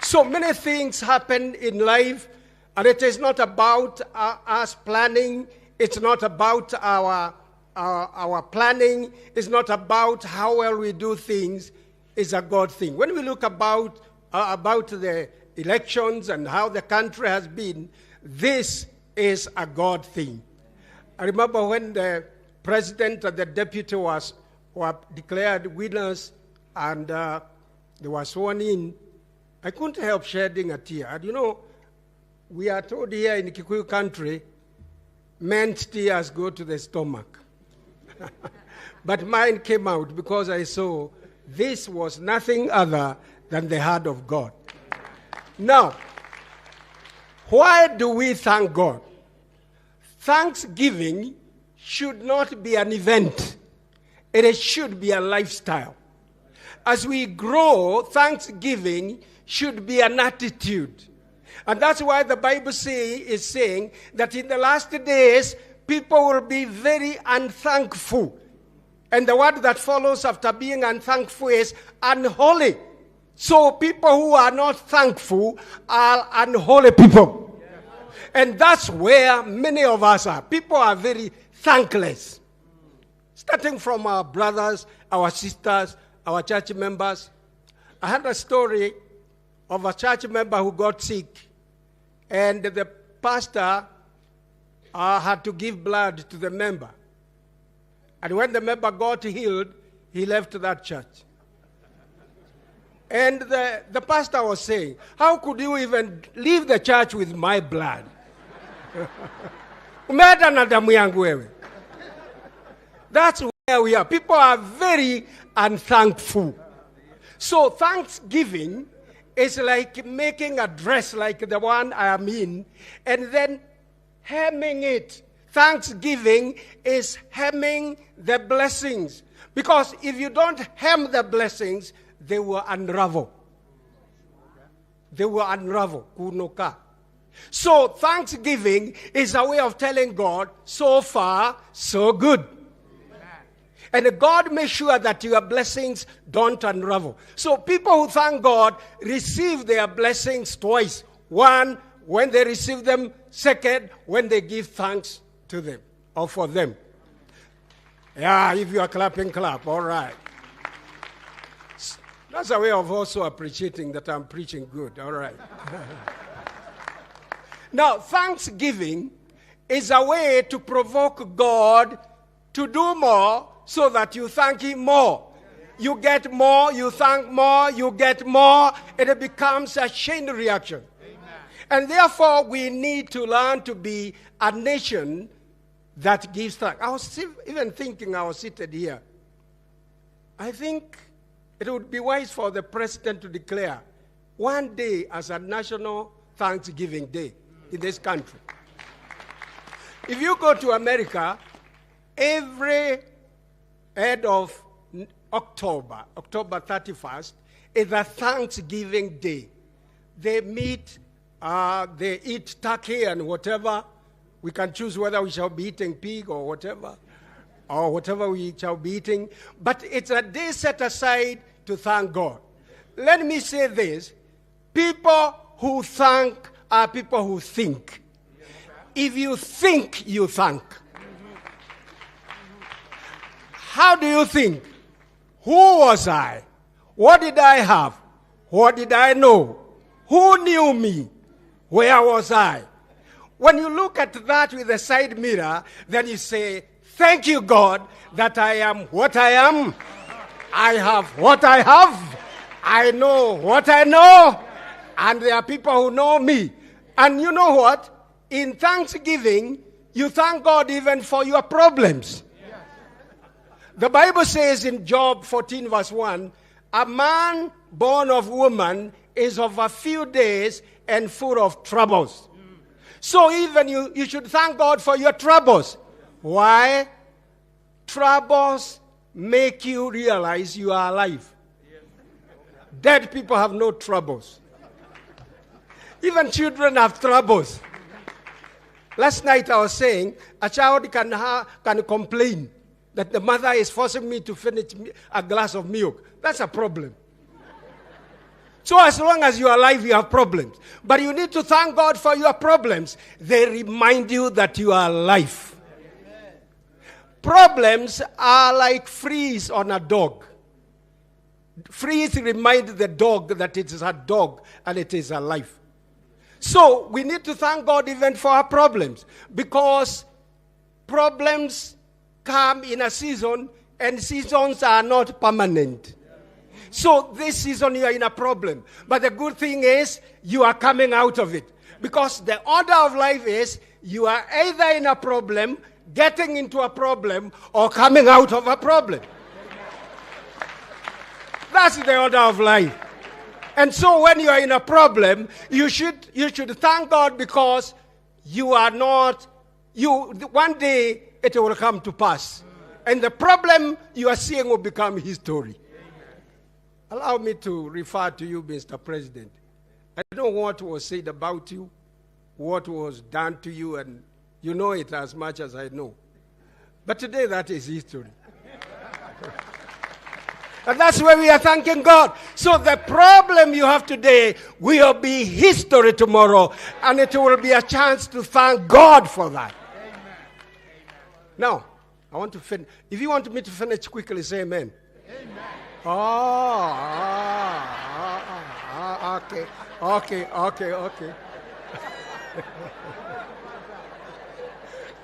S15: So many things happen in life, and it is not about us planning. It's not about our planning. It's not about how well we do things. It's a God thing. When we look about the elections and how the country has been, this is a God thing. I remember when the president and the deputy were declared winners and they were sworn in, I couldn't help shedding a tear. And you know, we are told here in Kikuyu country, men's tears go to the stomach. But mine came out because I saw this was nothing other than the hand of God. Now, why do we thank God? Thanksgiving should not be an event. It should be a lifestyle. As we grow, thanksgiving should be an attitude. And that's why the Bible is saying that in the last days, people will be very unthankful. And the word that follows after being unthankful is unholy. So people who are not thankful are unholy people. And that's where many of us are. People are very thankless. Starting from our brothers, our sisters, our church members. I had a story of a church member who got sick. And the pastor had to give blood to the member. And when the member got healed, he left that church. And the pastor was saying, how could you even leave the church with my blood? That's where we are. People are very unthankful. So Thanksgiving is like making a dress like the one I am in, and then hemming it. Thanksgiving is hemming the blessings. Because if you don't hem the blessings, they will unravel. They will unravel. Kunoka. So thanksgiving is a way of telling God, so far, so good. And God makes sure that your blessings don't unravel. So people who thank God receive their blessings twice. One, when they receive them. Second, when they give thanks to them or for them. Yeah, if you are clapping, clap. All right. That's a way of also appreciating that I'm preaching good. All right. Now, thanksgiving is a way to provoke God to do more so that you thank him more. You get more, you thank more, you get more, and it becomes a chain reaction. And therefore, we need to learn to be a nation that gives thanks. I was even thinking, I was seated here. I think it would be wise for the president to declare one day as a national Thanksgiving Day in this country. If you go to America, every end of October 31st, is a Thanksgiving Day. They meet, they eat turkey and whatever. We can choose whether we shall be eating pig or whatever we shall be eating. But it's a day set aside to thank God. Let me say this. People who thank are people who think. If you think, you thank. How do you think? Who was I? What did I have? What did I know? Who knew me? Where was I? When you look at that with a side mirror, then you say, thank you, God, that I am what I am. I have what I have. I know what I know. And there are people who know me. And you know what? In Thanksgiving, you thank God even for your problems. The Bible says in Job 14 verse 1, a man born of woman is of a few days and full of troubles. So even you should thank God for your troubles. Why? Troubles make you realize you are alive. Dead people have no troubles. Even children have troubles. Last night I was saying, a child can complain that the mother is forcing me to finish a glass of milk. That's a problem. So as long as you are alive, you have problems. But you need to thank God for your problems. They remind you that you are alive. Problems are like fleas on a dog. Fleas remind the dog that it is a dog and it is alive. So we need to thank God even for our problems, because problems come in a season and seasons are not permanent. So this season you are in a problem. But the good thing is you are coming out of it, because the order of life is you are either in a problem, getting into a problem, or coming out of a problem. That's the order of life. And so when you are in a problem, you should thank God, because you are not, one day it will come to pass. And the problem you are seeing will become history. Allow me to refer to you, Mr. President. I don't know what was said about you, what was done to you, and you know it as much as I know. But today that is history. And that's where we are thanking God. So the problem you have today will be history tomorrow, and it will be a chance to thank God for that. Amen. Now, I want to finish. If you want me to finish quickly, say amen. Amen. Okay.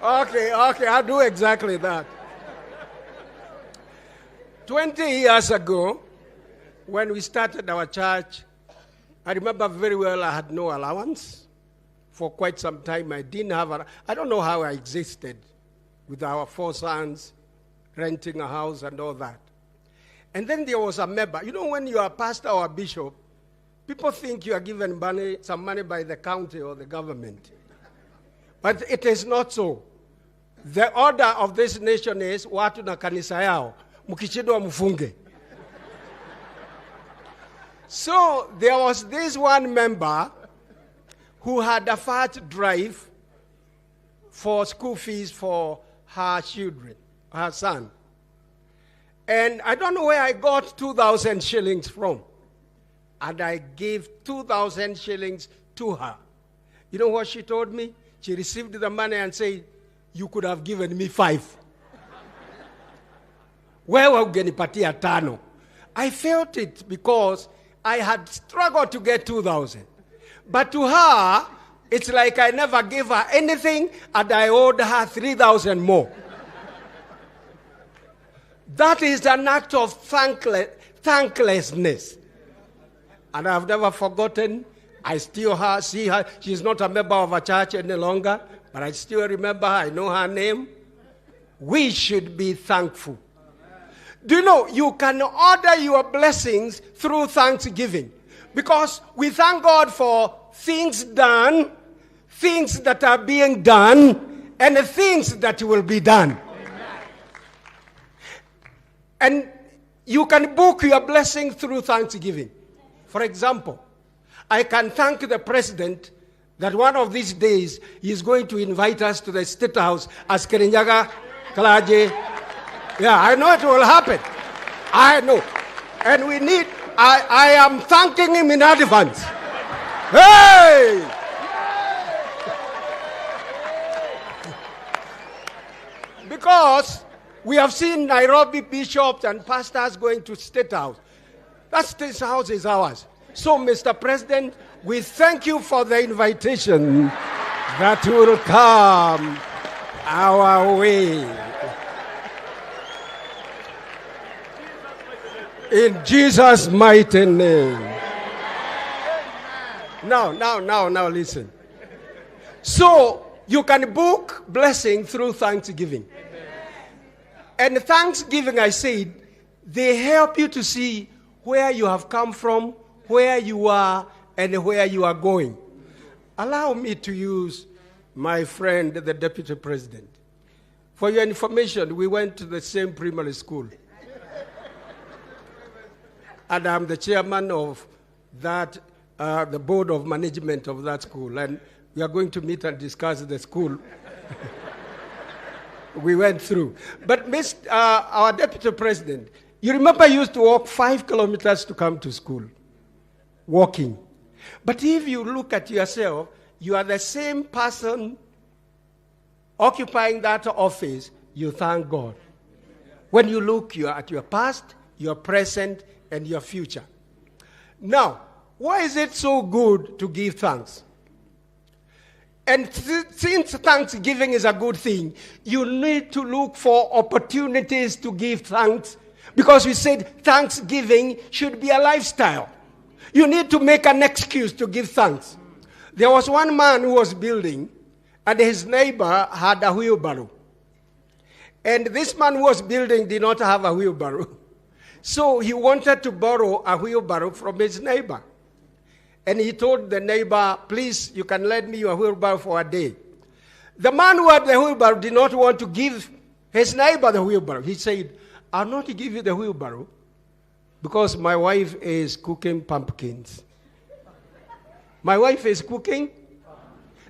S15: Okay, I'll do exactly that. 20 years ago, when we started our church, I remember very well I had no allowance. For quite some time, I didn't have I don't know how I existed with our 4 sons, renting a house and all that. And then there was a member. You know, when you are a pastor or a bishop, people think you are given some money by the county or the government. But it is not so. The order of this nation is watu na kanisa yao, mukishindwa mfunge. So there was this one member who had a fat drive for school fees for her children, her son. And I don't know where I got 2,000 shillings from. And I gave 2,000 shillings to her. You know what she told me? She received the money and said, you could have given me 5. Where were ungenipatia 5? I felt it because I had struggled to get 2,000. But to her, it's like I never gave her anything and I owed her 3,000 more. That is an act of thanklessness. And I've never forgotten. I still see her. She's not a member of a church any longer, but I still remember her. I know her name. We should be thankful. Do you know, you can order your blessings through thanksgiving. Because we thank God for things done, things that are being done, and the things that will be done. And you can book your blessing through thanksgiving. For example, I can thank the president that one of these days he is going to invite us to the State House as Kirinyaga, clergy. Yeah, I know it will happen. I know. And I am thanking him in advance. Hey! Because we have seen Nairobi bishops and pastors going to State House. That State House is ours. So, Mr. President, we thank you for the invitation that will come our way. In Jesus' mighty name. Now, listen. So, you can book blessing through thanksgiving. And thanksgiving, I said, they help you to see where you have come from, where you are, and where you are going. Allow me to use my friend, the Deputy President. For your information, we went to the same primary school. And I'm the chairman of that, the board of management of that school. And we are going to meet and discuss the school we went through. But our Deputy President, you remember I used to walk 5 kilometers to come to school, walking. But if you look at yourself, you are the same person occupying that office, you thank God. When you look, you are at your past, your present, and your future. Now, why is it so good to give thanks? And since thanksgiving is a good thing, you need to look for opportunities to give thanks, because we said thanksgiving should be a lifestyle. You need to make an excuse to give thanks. There was one man who was building, and his neighbor had a wheelbarrow. And this man who was building did not have a wheelbarrow. So he wanted to borrow a wheelbarrow from his neighbor. And he told the neighbor, please, you can lend me your wheelbarrow for a day. The man who had the wheelbarrow did not want to give his neighbor the wheelbarrow. He said, I'll not give you the wheelbarrow because my wife is cooking pumpkins. My wife is cooking?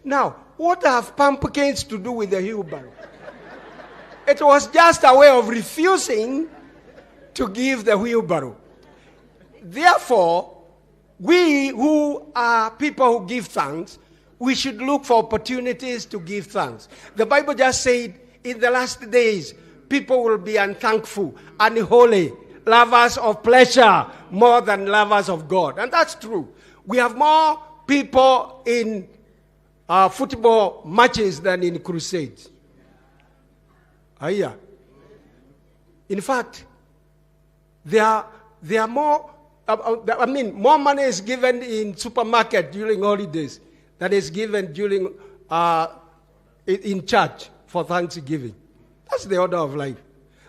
S15: Now, what have pumpkins to do with the wheelbarrow? It was just a way of refusing to give the wheelbarrow. Therefore, we who are people who give thanks, we should look for opportunities to give thanks. The Bible just said, in the last days, people will be unthankful, unholy, lovers of pleasure more than lovers of God. And that's true. We have more people in football matches than in crusades. In fact, there are more, more money is given in supermarket during holidays than is given during in church for Thanksgiving. That's the order of life.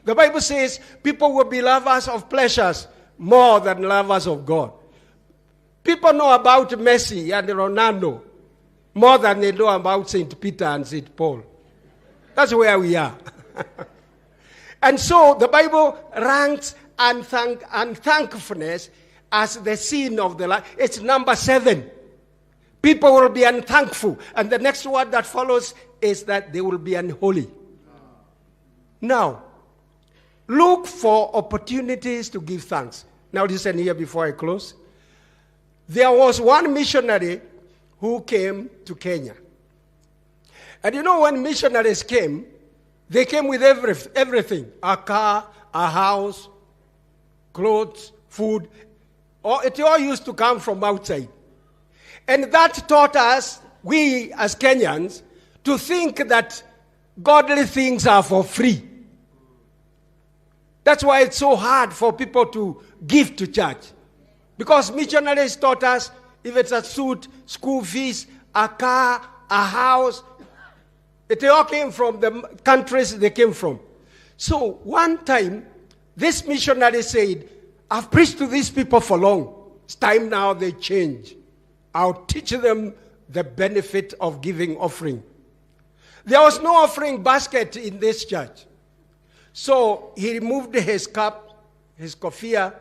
S15: The Bible says people will be lovers of pleasures more than lovers of God. People know about Messi and Ronaldo more than they know about St. Peter and St. Paul. That's where we are. And so the Bible ranks unthankfulness as the sin of the life. It's number 7. People will be unthankful. And the next word that follows is that they will be unholy. Now, look for opportunities to give thanks. Now listen here before I close. There was one missionary who came to Kenya. And you know, when missionaries came, they came with everything. A car, a house, clothes, food. It all used to come from outside. And that taught us, we as Kenyans, to think that godly things are for free. That's why it's so hard for people to give to church. Because missionaries taught us, if it's a suit, school fees, a car, a house, it all came from the countries they came from. So one time, this missionary said, I've preached to these people for long. It's time now they change. I'll teach them the benefit of giving offering. There was no offering basket in this church. So he removed his cap, his kofia,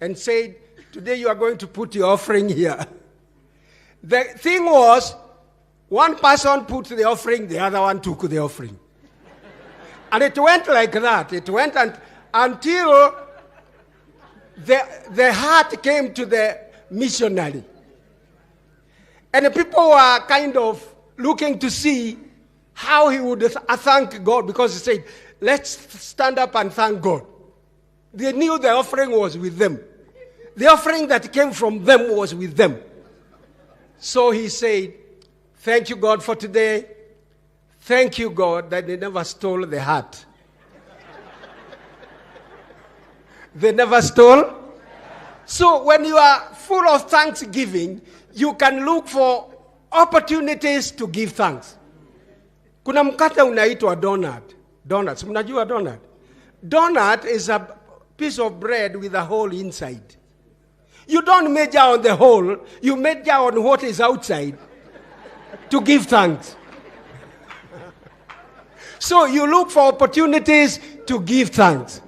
S15: and said, today you are going to put your offering here. The thing was, one person put the offering, the other one took the offering. And it went like that. It went until the heart came to the missionary. And the people were kind of looking to see how he would thank God, because he said, let's stand up and thank God. They knew the offering was with them. The offering that came from them was with them. So he said, thank you, God, for today. Thank you, God, that they never stole the heart. They never stole. So when you are full of thanksgiving, you can look for opportunities to give thanks. Kuna mkate unaitwa donut. Donuts. Mnajua donut? Donut is a piece of bread with a hole inside. You don't measure on the hole, you measure on what is outside to give thanks. So you look for opportunities to give thanks.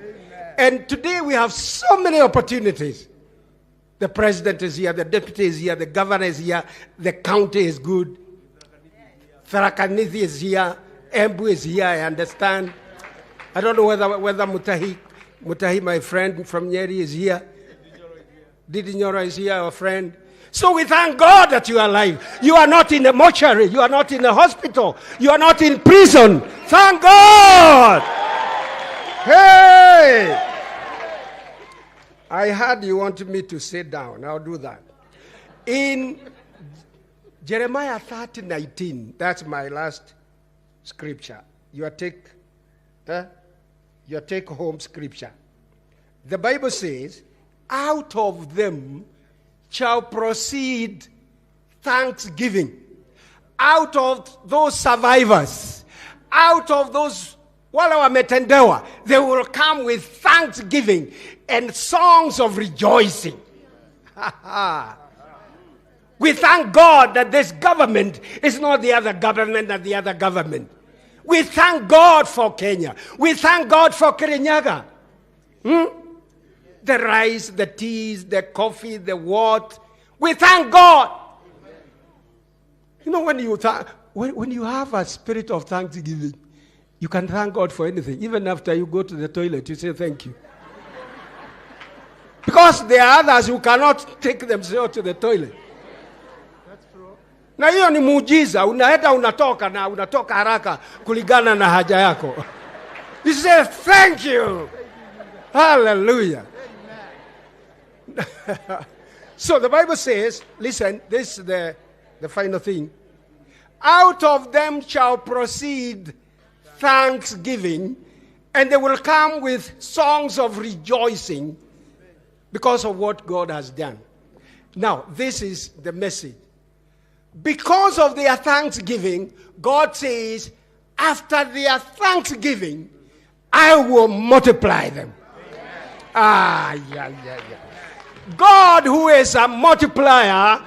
S15: And today we have so many opportunities. The president is here, the deputy is here, the governor is here, the county is good. Tharakanithi is here, Embu is here, I understand. I don't know whether Mutahi, my friend from Nyeri, is here. Didi Nyoro is here, our friend. So we thank God that you are alive. You are not in a mortuary. You are not in a hospital. You are not in prison. Thank God. Hey! I heard you wanted me to sit down. I'll do that. In Jeremiah 30:19, that's my last scripture. Your take-home scripture. The Bible says, out of them shall proceed thanksgiving. Out of those survivors, out of those wala wametendewa, they will come with thanksgiving and songs of rejoicing. We thank God that this government is not the other government and the other government. We thank God for Kenya. We thank God for Kirinyaga. The rice, the teas, the coffee, the what. We thank God. You know, when you have a spirit of thanksgiving, you can thank God for anything. Even after you go to the toilet, you say thank you. Because there are others who cannot take themselves to the toilet. Na hiyo ni muujiza, unaenda unatoka na unatoka haraka kulingana na haja yako. You say thank you. Hallelujah. So the Bible says, listen, this is the final thing. Out of them shall proceed thanksgiving, and they will come with songs of rejoicing because of what God has done. Now, this is the message. Because of their thanksgiving, God says, after their thanksgiving, I will multiply them. God, who is a multiplier,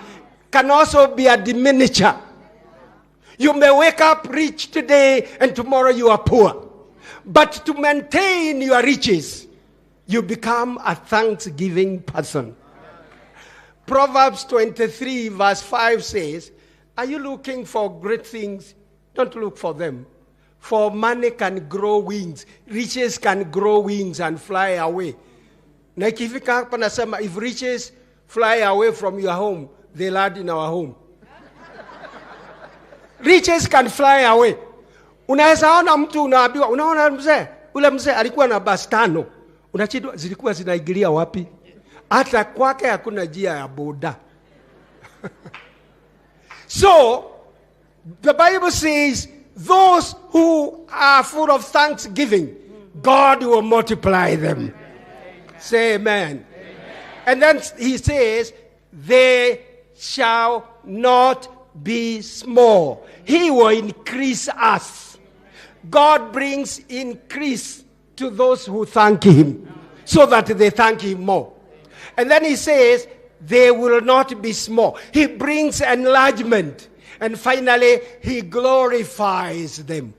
S15: can also be a diminisher. You may wake up rich today and tomorrow you are poor. But to maintain your riches, you become a thanksgiving person. Proverbs 23 verse 5 says, are you looking for great things? Don't look for them. For money can grow wings. Riches can grow wings and fly away. Na ikifika hapa nasema, if riches fly away from your home, they land in our home. Riches can fly away. Unaweza ona mtu unaambiwa, unaona mzee, ule mzee alikuwa na basi 5. Unachidwa zilikuwa zinaigilia wapi? Hata kwake hakuna njia ya boda. So, the Bible says, those who are full of thanksgiving, God will multiply them. Say amen. And then he says, they shall not be small. He will increase us. God brings increase to those who thank him, so that they thank him more. And then he says, they will not be small. He brings enlargement. And finally, he glorifies them.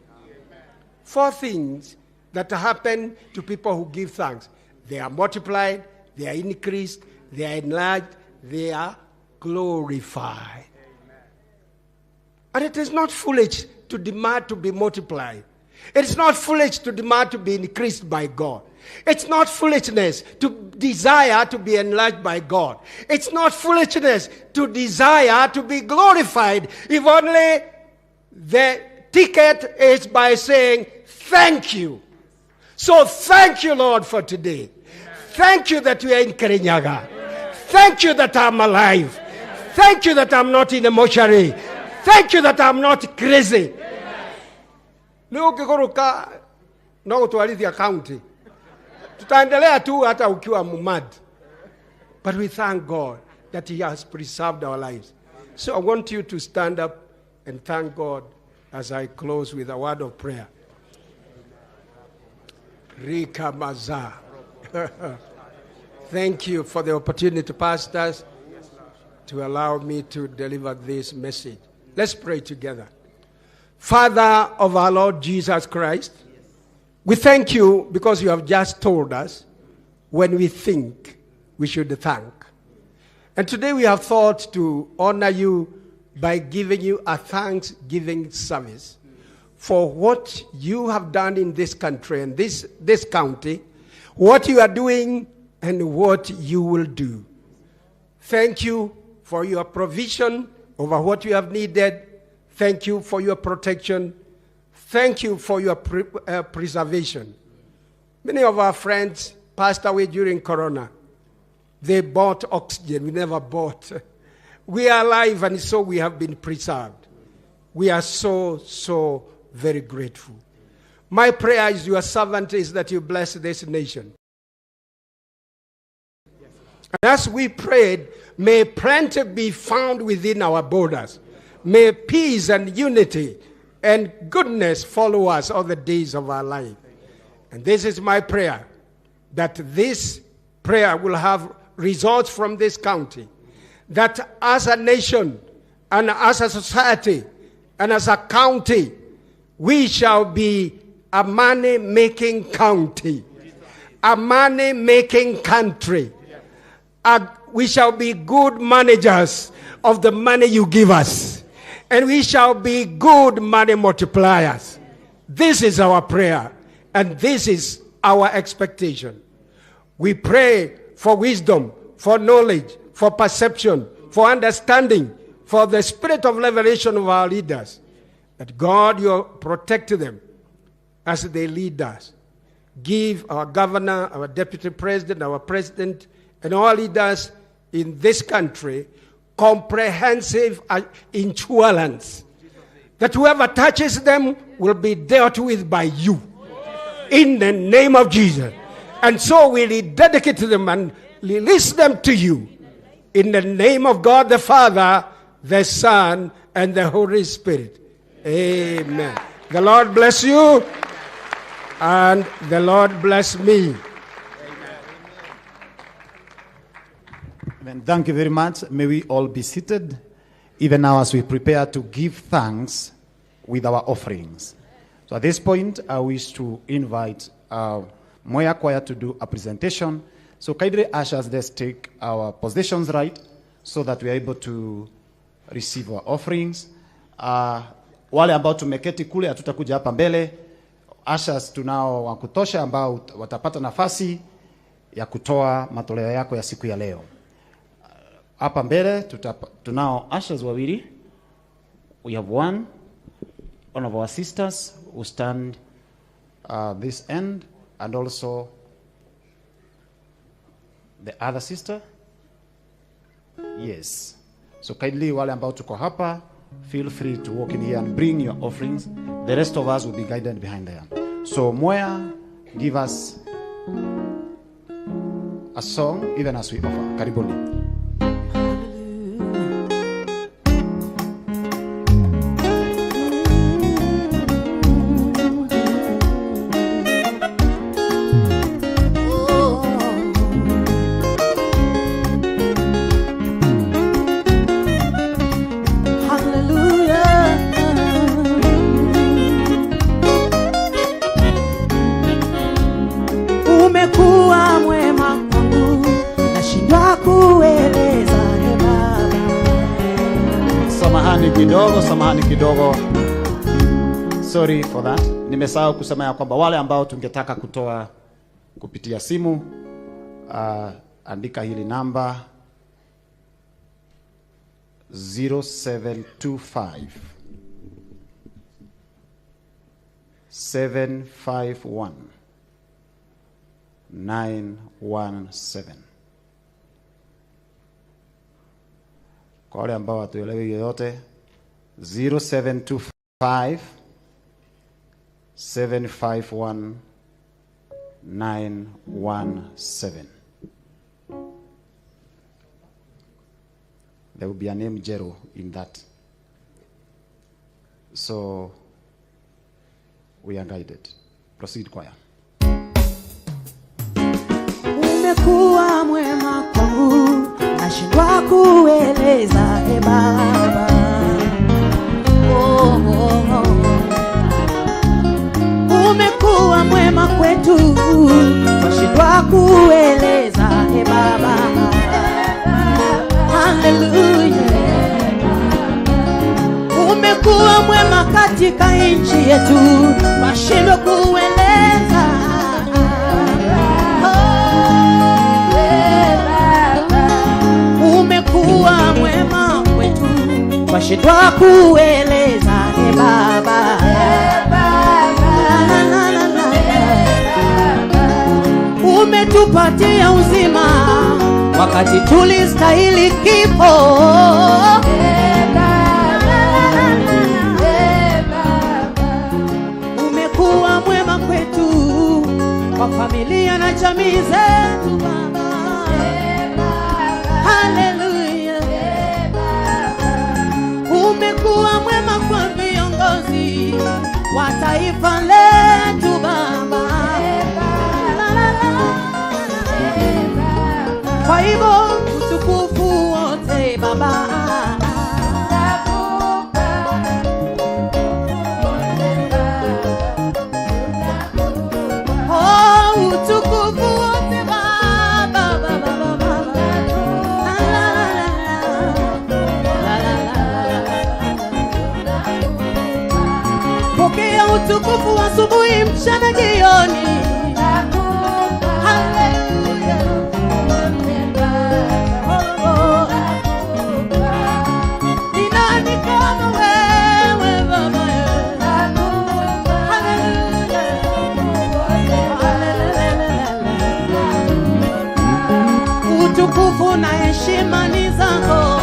S15: 4 things that happen to people who give thanks. They are multiplied, they are increased, they are enlarged, they are glorified. And it is not foolish to demand to be multiplied. It's not foolish to demand to be increased by God. It's not foolishness to desire to be enlarged by God. It's not foolishness to desire to be glorified, if only the ticket is by saying, thank you. So thank you, Lord, for today. Thank you that we are in Kirinyaga. Thank you that I'm alive. Thank you that I'm not in a mortuary. Thank you that I'm not crazy. No ukikuruka na utwalithia county. Tutaendelea tu hata ukiwa mumad. But we thank God that he has preserved our lives. So I want you to stand up and thank God as I close with a word of prayer. Rika Maza. Thank you for the opportunity, pastors, to allow me to deliver this message. Let's pray together. Father of our Lord Jesus Christ, we thank you because you have just told us when we think we should thank. And today we have thought to honor you by giving you a thanksgiving service for what you have done in this country and this county, what you are doing and what you will do. Thank you for your provision over what you have needed. Thank you for your protection. Thank you for your preservation. Many of our friends passed away during Corona. They bought oxygen. We never bought. We are alive, and so we have been preserved. We are so very grateful. My prayer is your servant is that you bless this nation. And as we prayed, may plenty be found within our borders. May peace and unity and goodness follow us all the days of our life. And this is my prayer, that this prayer will have results from this county, that as a nation and as a society and as a county, we shall be a money-making county, a money-making country. We shall be good managers of the money you give us, and we shall be good money multipliers. This is our prayer, and this is our expectation. We pray for wisdom, for knowledge, for perception, for understanding, for the spirit of revelation of our leaders, that God, you protect them as they lead us. Give our governor, our deputy president, our president, and all leaders in this country comprehensive insurance that whoever touches them will be dealt with by you in the name of Jesus. And so we dedicate them and release them to you in the name of God the Father, the Son, and the Holy Spirit. Amen. The Lord bless you, and the Lord bless me.
S10: Amen. Thank you very much. May we all be seated, even now as we prepare to give thanks with our offerings. So at this point, I wish to invite Moya Choir to do a presentation. So kindly ushers, let's take our positions right so that we are able to receive our offerings. Wale ambao tumeketi kule hatutakuja hapa mbele. Ushers tunao wa kutosha ambao watapata nafasi ya kutoa matoleo yako ya siku ya leo. Hapa mbele tunao ushers wawili. We have one of our sisters who stand this end, and also the other sister. Yes. So kindly wale ambao tuko hapa, feel free to walk in here and bring your offerings. The rest of us will be guided behind there. So Moya, give us a song even as we offer. Karibuni. Samahani kidogo. Sorry for that. Nimesahau kusema ya kwamba wale ambao tungetaka kutoa kupitia simu, andika hili namba 0725 751 917. Kwa wale ambao hatuelewi yoyote, 0725 751 917. There will be a name Jero in that. So we are guided. Proceed, choir.
S16: umekuwa mwema kwangu, nashindwa kueleza Baba. Oh, oh, oh. Umekuwa mwema kwetu, nashindwa kueleza Baba. Hallelujah. Umekuwa mwema katika nchi yetu, nashindwa kueleza. Umekuwa mwema kwetu, nashindwa kueleza Baba. Umetupatia uzima wakati tulistahili kifo. Umekuwa mwema kwetu kwa familia na jamii zetu Baba. Hallelujah. Umekuwa mwema kwa viongozi wa taifa letu Baba. Kwa hivyo utukufu wote Baba. Oh, utukufu wote Baba, Baba, Baba. Pokea utukufu asubuhi, mchana, jioni. Utukufu na heshima ni zako.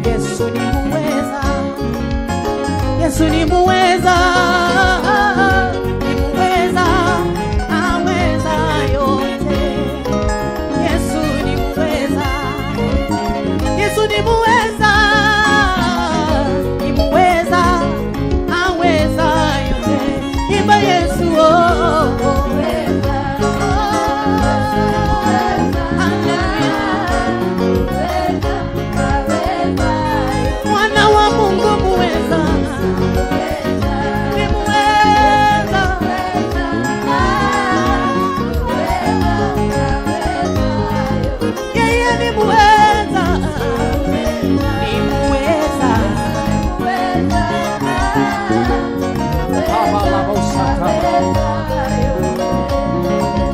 S16: Yesu ni muweza, Yesu ni muweza.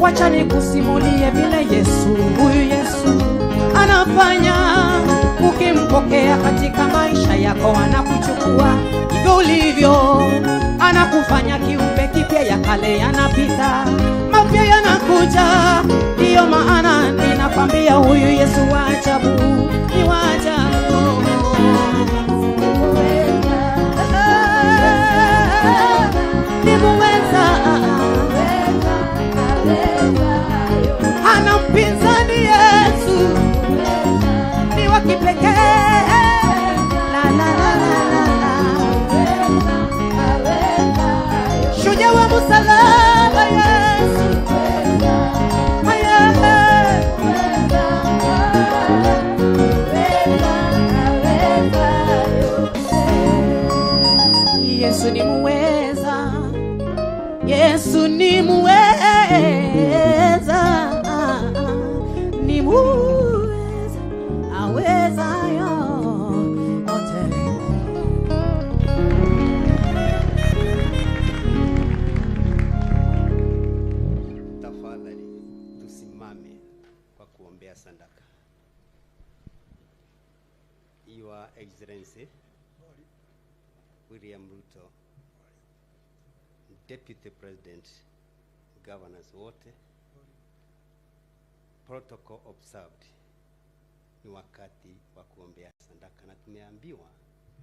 S16: Wacha nikusimulie vile huyu Yesu anafanya. Ukimpokea katika maisha yako, anakuchukua hivyo ulivyo, anakufanya kiumbe kipya, ya kale yanapita, mapya yanakuja. Ndiyo maana ninakwambia huyu Yesu wa ajabu, ni wa ajabu. Ni muweza, hana mpinzani Yesu, ni wa kipekee. La la la la, shujaa wa msalaba Yesu. Yesu ni muweza, Yesu ni muweza, ni muweza, aweza yote.
S5: Tafadhali tusimame kwa kuombea sadaka. Your Excellency William Ruto, Deputy President, governors wote, protocol observed, ni wakati wa kuombea sadaka, na tumeambiwa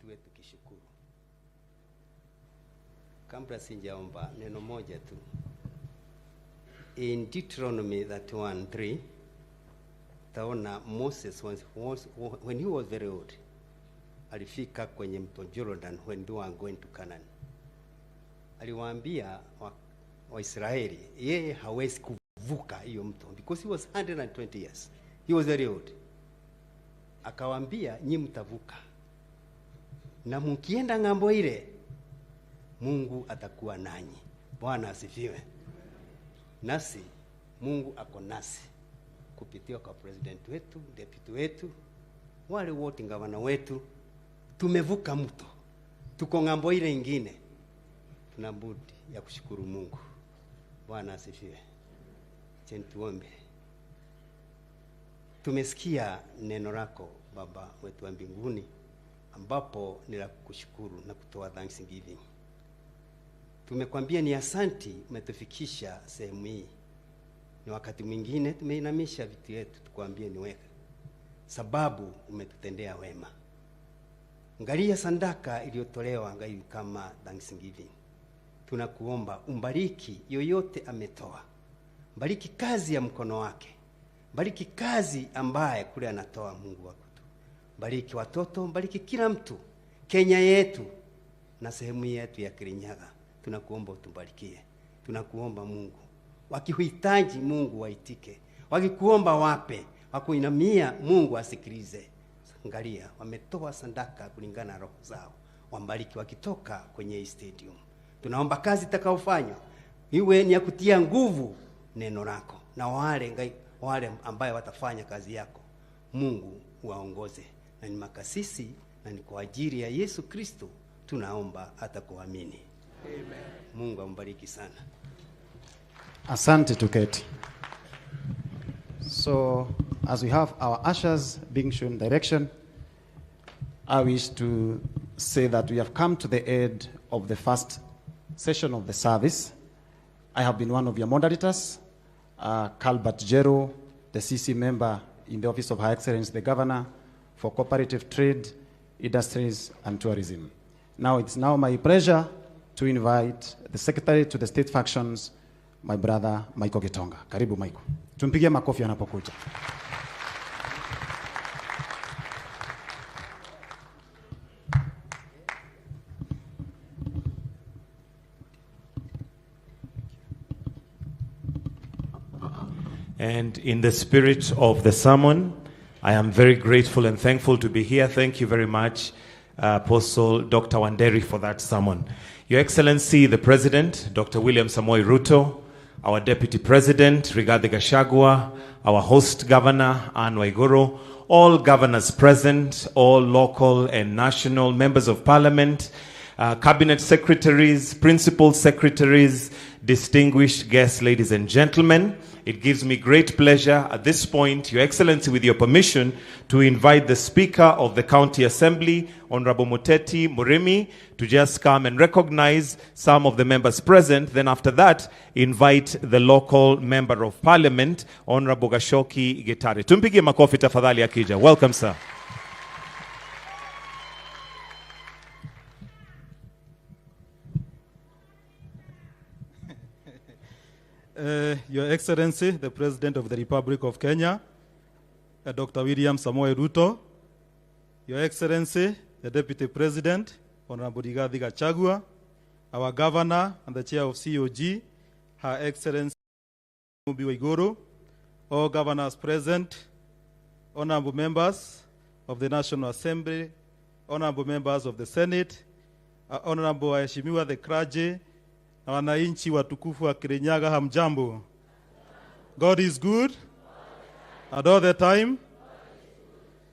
S5: tuwe tukishukuru.
S17: kabla sijaomba neno moja tu. In Deuteronomy 31:3, taona Moses when he was very old, alifika kwenye mto Jordan when they were going to Canaan. Aliwaambia Waisraeli yeye hawezi kuvuka hiyo mto because he was 120 years. He was very old. Akawaambia nyinyi mtavuka. Na mkienda ngambo ile Mungu atakuwa nanyi. Bwana asifiwe. Nasi Mungu ako nasi kupitia kwa president wetu, deputy wetu, wale wote gavana wetu. Tumevuka mto. Tuko ngambo ile nyingine. Tuna budi ya kushukuru Mungu. Bwana asifiwe. Tuombe. Tumesikia neno lako Baba wetu wa mbinguni ambapo ni la kushukuru na kutoa thanksgiving. Tumekwambia ni asanti umetufikisha sehemu hii. Ni wakati mwingine tumeinamisha vitu yetu tukwambie ni wewe. Sababu umetutendea wema. Angalia sadaka iliyotolewa ngai kama thanksgiving. Tunakuomba umbariki yoyote ametoa. Bariki kazi ya mkono wake. Bariki kazi ambaye kule anatoa Mungu wako tu. Bariki watoto, bariki kila mtu. Kenya yetu na sehemu yetu ya Kirinyaga. Tunakuomba utubarikie. Tunakuomba Mungu. Wakihitaji Mungu waitike. Wakikuomba wape. Wakuinamia Mungu asikilize. Angalia wametoa sadaka kulingana na roho zao. Wambariki wakitoka kwenye stadium. Tunaomba kazi itakayofanywa iwe ni ya kutia nguvu neno lako. Na wale ambaye watafanya kazi yako Mungu waongoze. Na ni makasisi na ni kwa ajili ya Yesu Kristo tunaomba hata kuamini. Amen. Mungu ambariki sana.
S10: Asante tuketi. So as we have our ushers being shown direction, I wish to say that we have come to the end of the first session of the service. I have been one of your moderators, Calbert Jero, the CC member in the Office of High Excellency, the Governor for Cooperative Trade, Industries and Tourism. Now it's now my pleasure to invite the Secretary to the State Factions, my brother Michael Gitonga. Karibu Michael. Tumpigie makofi anapokuja.
S18: And in the spirit of the sermon, I am very grateful and thankful to be here. Thank you very much, Apostle Dr. Wanderi, for that sermon. Your Excellency, the President, Dr. William Samoei Ruto, our Deputy President, Rigathi Gachagua, our host Governor, Anne Waiguru, all governors present, all local and national members of Parliament, Cabinet Secretaries, Principal Secretaries, distinguished guests, ladies and gentlemen. It gives me great pleasure at this point, Your Excellency, with your permission, to invite the Speaker of the County Assembly, Honorable Muteti Murimi, to just come and recognize some of the members present. Then after that, invite the local Member of Parliament, Honorable Gashoki Gitare. Tumpigie makofi tafadhali akija. Welcome, sir.
S19: Your Excellency, the President of the Republic of Kenya, Dr. William Samoei Ruto, Your Excellency, the Deputy President, Honorable Rigathi Gachagua, our Governor and the Chair of COG, Her Excellency Waiguru, all governors present, honorable members of the National Assembly, honorable members of the Senate, honorable waheshimiwa the clergy, na wananchi watukufu wa Kirinyaga, hamjambo. God is good and all the time.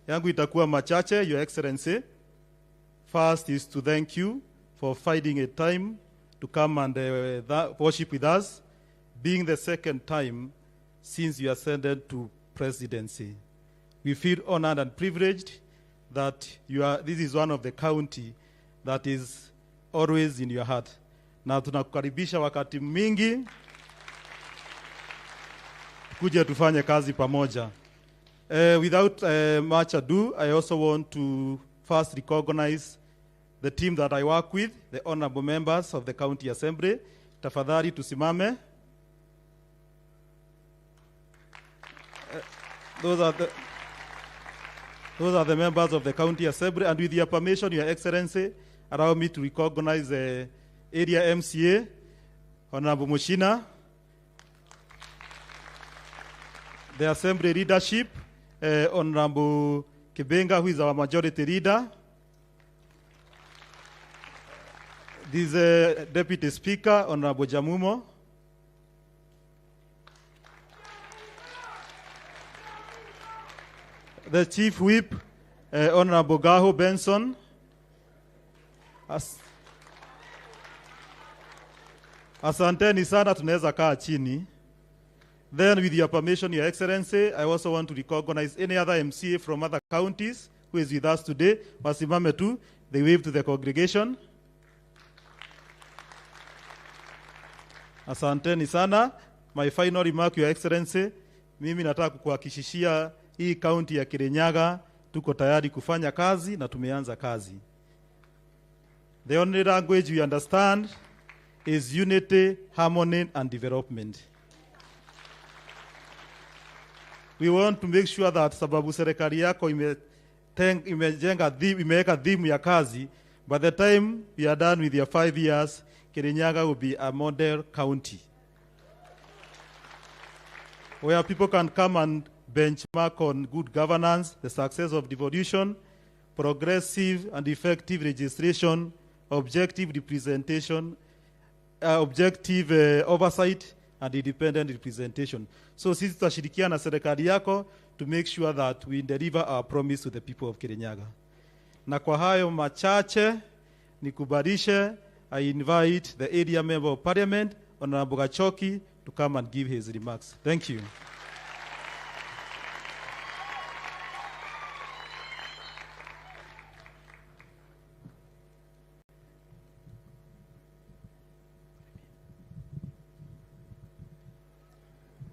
S19: Yangu itakuwa machache, Your Excellency. First is to thank you for finding a time to come and worship with us, being the second time since you ascended to presidency. We feel honored and privileged that this is one of the county that is always in your heart. Na tunakukaribisha wakati mingi kuja tufanye kazi pamoja. Without much ado, I also want to first recognize the team that I work with, the honorable members of the County Assembly. Tafadhali tusimame. Those are the members of the County Assembly, and with your permission, Your Excellency, allow me to recognize the area MCA, Honorable Mushina, the Assembly leadership, Honorable Kibenga, who is our majority leader, this Deputy Speaker, Honorable Jamumo, the Chief Whip, Honorable Gaho Benson. Asanteni sana, tunaweza kaa chini. Then with your permission, Your Excellency, I also want to recognize any other MCA from other counties who is with us today. Wasimame tu, they wave to the congregation. Asanteni sana. My final remark, Your Excellency, mimi nataka kukuhakikishia hii county ya Kirinyaga tuko tayari kufanya kazi na tumeanza kazi. The only language we understand is unity, harmony, and development. We want to make sure that sababu serikali yako imeweka dhimu ya kazi, by the time we are done with your 5 years, Kirinyaga will be a model county where people can come and benchmark on good governance, the success of devolution, progressive and effective registration, objective representation, objective oversight, and independent representation. So sisi tutashirikiana na serikali yako to make sure that we deliver our promise to the people of Kirinyaga. Na kwa hayo machache nikubalishe, I invite the area member of parliament, Honorable Gachoki, to come and give his remarks. Thank you.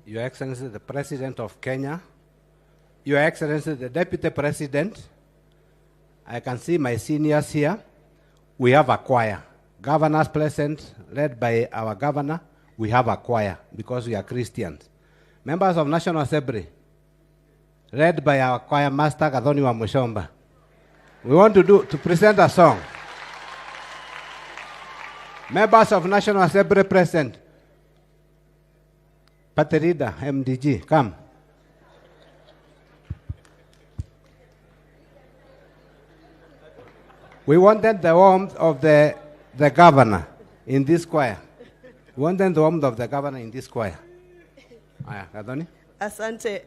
S20: Your Excellency, the President of Kenya, Your Excellency, the Deputy President, I can see my seniors here. We have a choir. Governors present, led by our governor, we have a choir because we are Christians. Members of National Assembly, led by our choir master, Gathoni wa Mushomba. We want to present a song. Members of National Assembly present. Paterida, MDG, come. We wanted the warmth of the governor in this choir. We wanted the warmth of the governor in this choir. Gadoni?
S21: Asante.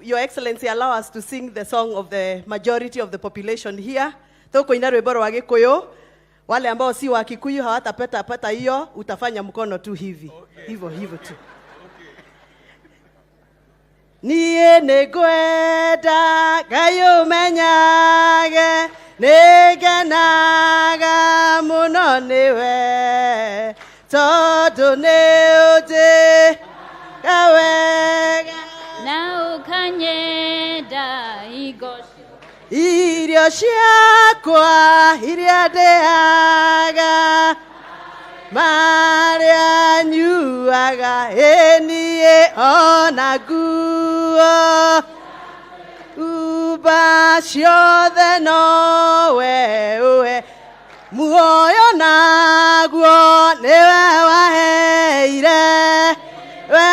S21: Your Excellency, allow us to sing the song of the majority of the population here. Toko inaro iboro wa Gikuyu. Wale ambao si wa Kikuyu hawatapata hiyo, utafanya mkono tu hivi. Hivyo tu. Niye negweda gayo menyage negenaga muno niwe todo neoje kawega
S22: na ukanyeda igoshi
S21: irio ciakwa iria ndĩaga marĩa nyuaga ĩniĩ ona nguo umba ciothe nowe ũhe muoyo naguo nĩwe waheire we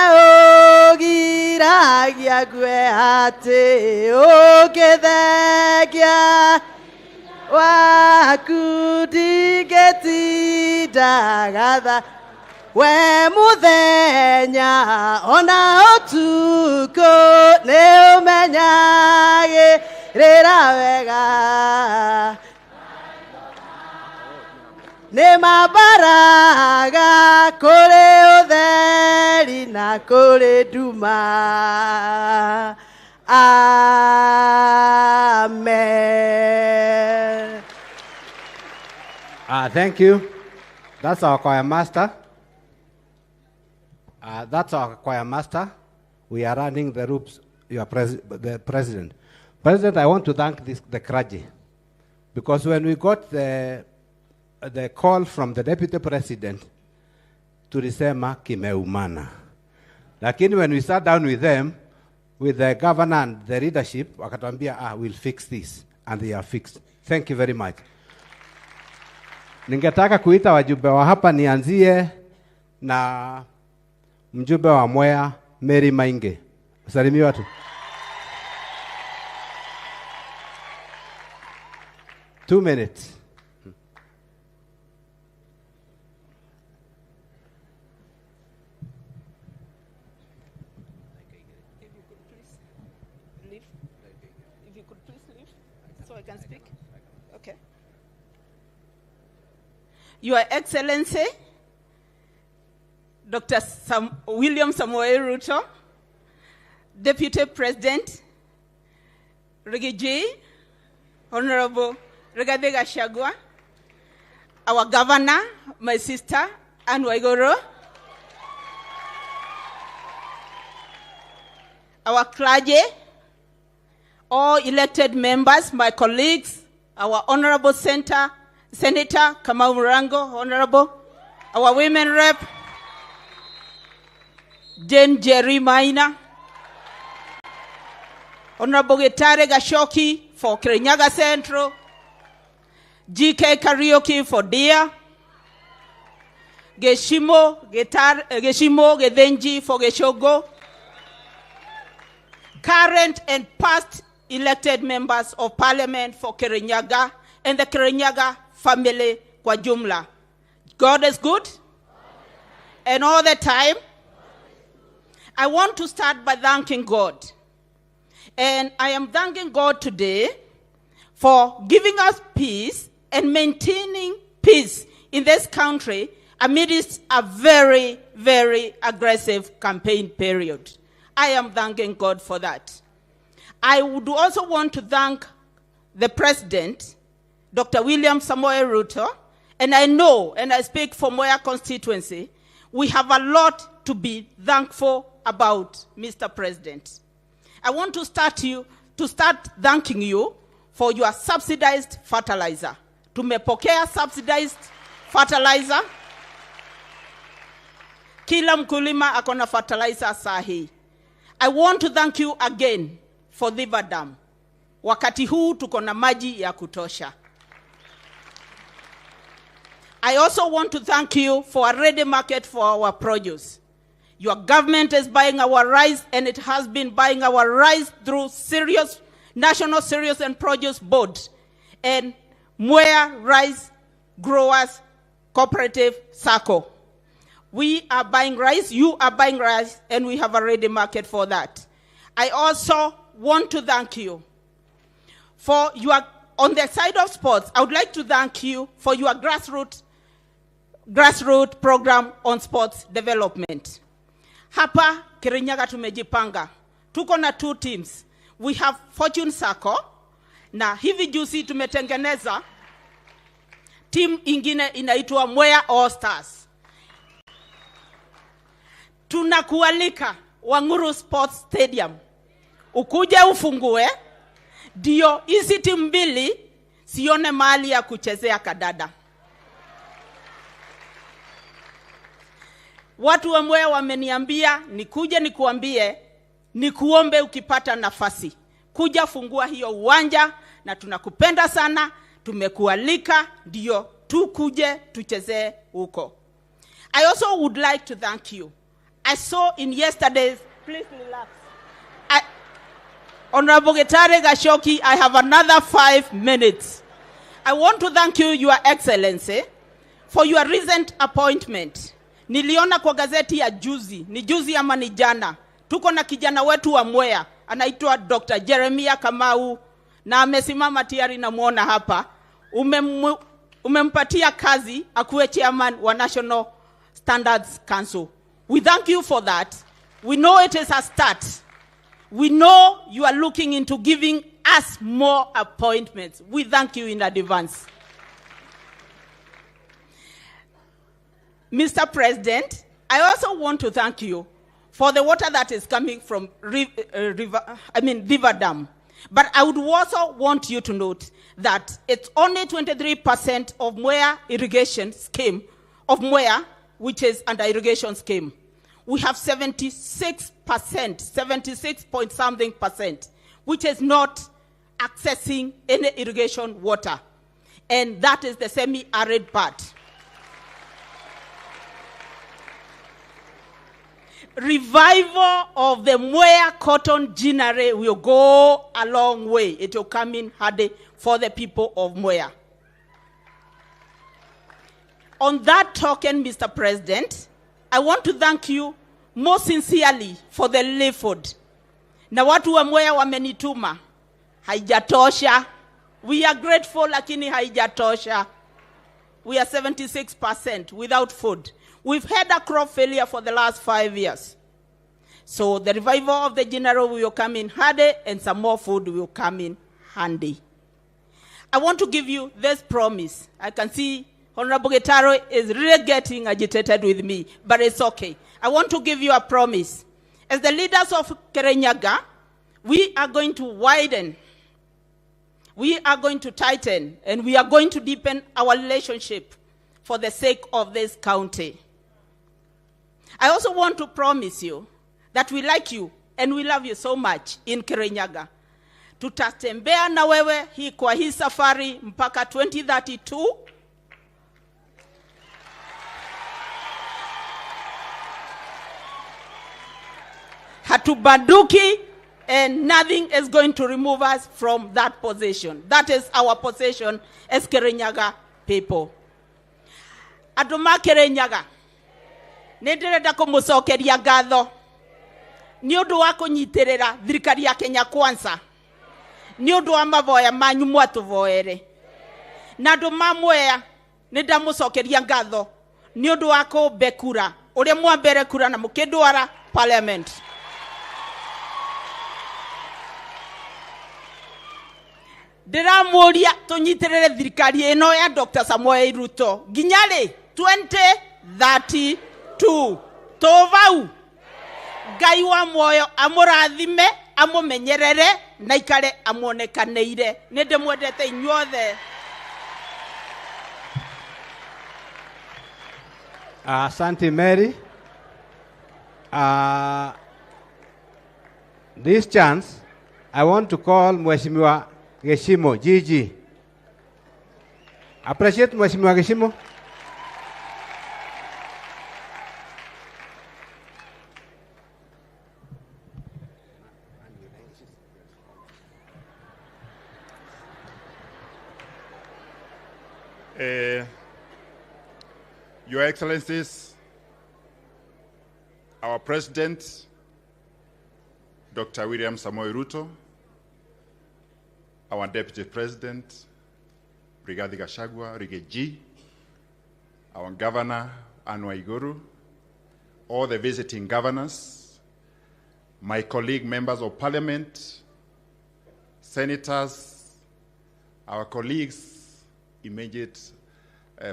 S21: ũgiragia ngwe atĩ ũngĩthengia waku ndingĩtindaga we mũthenya ona ũtukũ nĩ ũmenyagĩrĩra wega nĩ mambaraga kũrĩ ũtheri na kũrĩ nduma. Amen.
S20: Thank you. That's our choir master. We are running the groups. The president. President, I want to thank the clergy Because when we got the call from the deputy president, tulisema kimeumana. Lakini when we sat down with them, with the governor and the leadership, wakatuambia, we'll fix this. And they are fixed. Thank you very much. Ningetaka kuita wajumbe wa hapa, nianzie na mjumbe wa Mwea, Mary Mainge. Salimia watu. Two minutes.
S1: Your Excellency, Dr. William Samoei Ruto, Deputy President, Rigiji, Honorable Rigathi Gachagua, our Governor, my sister, Anne Waiguru, our clergy, all elected members, my colleagues, our Honorable Senator Kamau Murango, Honorable, our women rep, Jane Jerry Maina, Honorable Gitare Gashoki for Kirinyaga Central, GK Karaoke for Dia, Geshimo Gedenji for Geshogo, current and past elected members of Parliament for Kirinyaga and the Kirinyaga family kwa jumla. God is good, and all the time. I want to start by thanking God. And I am thanking God today for giving us peace and maintaining peace in this country amidst a very, very aggressive campaign period. I am thanking God for that. I would also want to thank the President, Dr. William Samoei Ruto, and I know, and I speak for Mwea constituency, we have a lot to be thankful about, Mr. President. I want to start thanking you for your subsidized fertilizer. Tumepokea subsidized fertilizer. Kila mkulima akona fertilizer sahi. I want to thank you again for the Dam. Wakati huu tuko na maji ya kutosha. I also want to thank you for a ready market for our produce. Your government is buying our rice, and it has been buying our rice through National Cereals and Produce Board and Mwea Rice Growers Cooperative SACCO. We are buying rice, you are buying rice, and we have a ready market for that. I also want to thank you for your, on the side of sports, I would like to thank you for your grassroots program on sports development. Hapa Kirinyaga tumejipanga. Tuko na 2 teams. We have Fortune Sacco, na hivi juzi tumetengeneza team ingine inaitwa Mwea All Stars. Tunakualika Wanguru Sports Stadium. Ukuje ufungue, ndio hizi timu mbili sione mahali ya kuchezea kadada. Watu wa Mwea wameniambia nikuje nikuambie, nikuombe ukipata nafasi kuja fungua hiyo uwanja, na tunakupenda sana, tumekualika ndio tukuje tuchezee huko. I also would like to thank you. I saw in yesterday's, please relax. Honorable Gitare Gashoki, I have another 5 minutes. I want to thank you, Your Excellency, for your recent appointment. Niliona kwa gazeti ya juzi, ni juzi ama ni jana. Tuko na kijana wetu wa Mwea, anaitwa Dr. Jeremiah Kamau, na amesimama tayari na muona hapa. Umempatia kazi akuwe chairman wa National Standards Council. We thank you for that. We know it is a start. We know you are looking into giving us more appointments. We thank you in advance. Mr. President, I also want to thank you for the water that is coming from River Dam. But I would also want you to note that it's only 23% of Mwea irrigation scheme, of Mwea, which is under irrigation scheme. We have 76%, 76 point something percent, which is not accessing any irrigation water. And that is the semi-arid part. Revival of the Mwea cotton ginnery will go a long way. It will come in handy for the people of Mwea. On that token, Mr. President, I want to thank you most sincerely for the leaflet. Na watu wa Mwea wamenituma. Haijatosha. We are grateful, lakini haijatosha. We are 76% without food. We've had a crop failure for the last 5 years. So the revival of the general will come in handy and some more food will come in handy. I want to give you this promise. I can see Honorable Gitaro is really getting agitated with me, but it's okay. I want to give you a promise. As the leaders of Kirinyaga, we are going to widen, we are going to tighten, and we are going to deepen our relationship for the sake of this county. I also want to promise you that we like you and we love you so much in Kirinyaga. Tutatembea na wewe hii kwa hii safari mpaka 2032. Hatubanduki, and nothing is going to remove us from that position. That is our position as Kirinyaga people. Aduma Kirinyaga, nĩndĩrenda kũmũcokeria ngatho nĩ ũndũ wa kũnyitĩrĩra thirikari ya Kenya Kwanza, nĩ ũndũ wa mavoya manyu mwatũvoere, na andũ ma Mwea nĩndamũcokeria ngatho nĩ ũndũ wa kũmbe kura ũrĩa mwambere kura na mũkĩndwara parliament. Ndĩramũria tũnyitĩrĩre thirikari ĩno ya Dr. Samoei Ruto nginya rĩ 2032. Tovau Ngai wa muoyo amũrathime, amũmenyerere na ikare amuonekanĩire. Nĩndĩmwendete inyuothe.
S20: Asante Mary. This chance, I want to call Mheshimiwa Geshimo, Gigi. Appreciate Mheshimiwa Geshimo.
S2: Your Excellencies, our President, Dr. William Samoei Ruto, our Deputy President, Rigathi Gachagua, Rigathi, our Governor, Anne Waiguru, all the visiting governors, my colleague members of Parliament, senators, our colleagues, immediate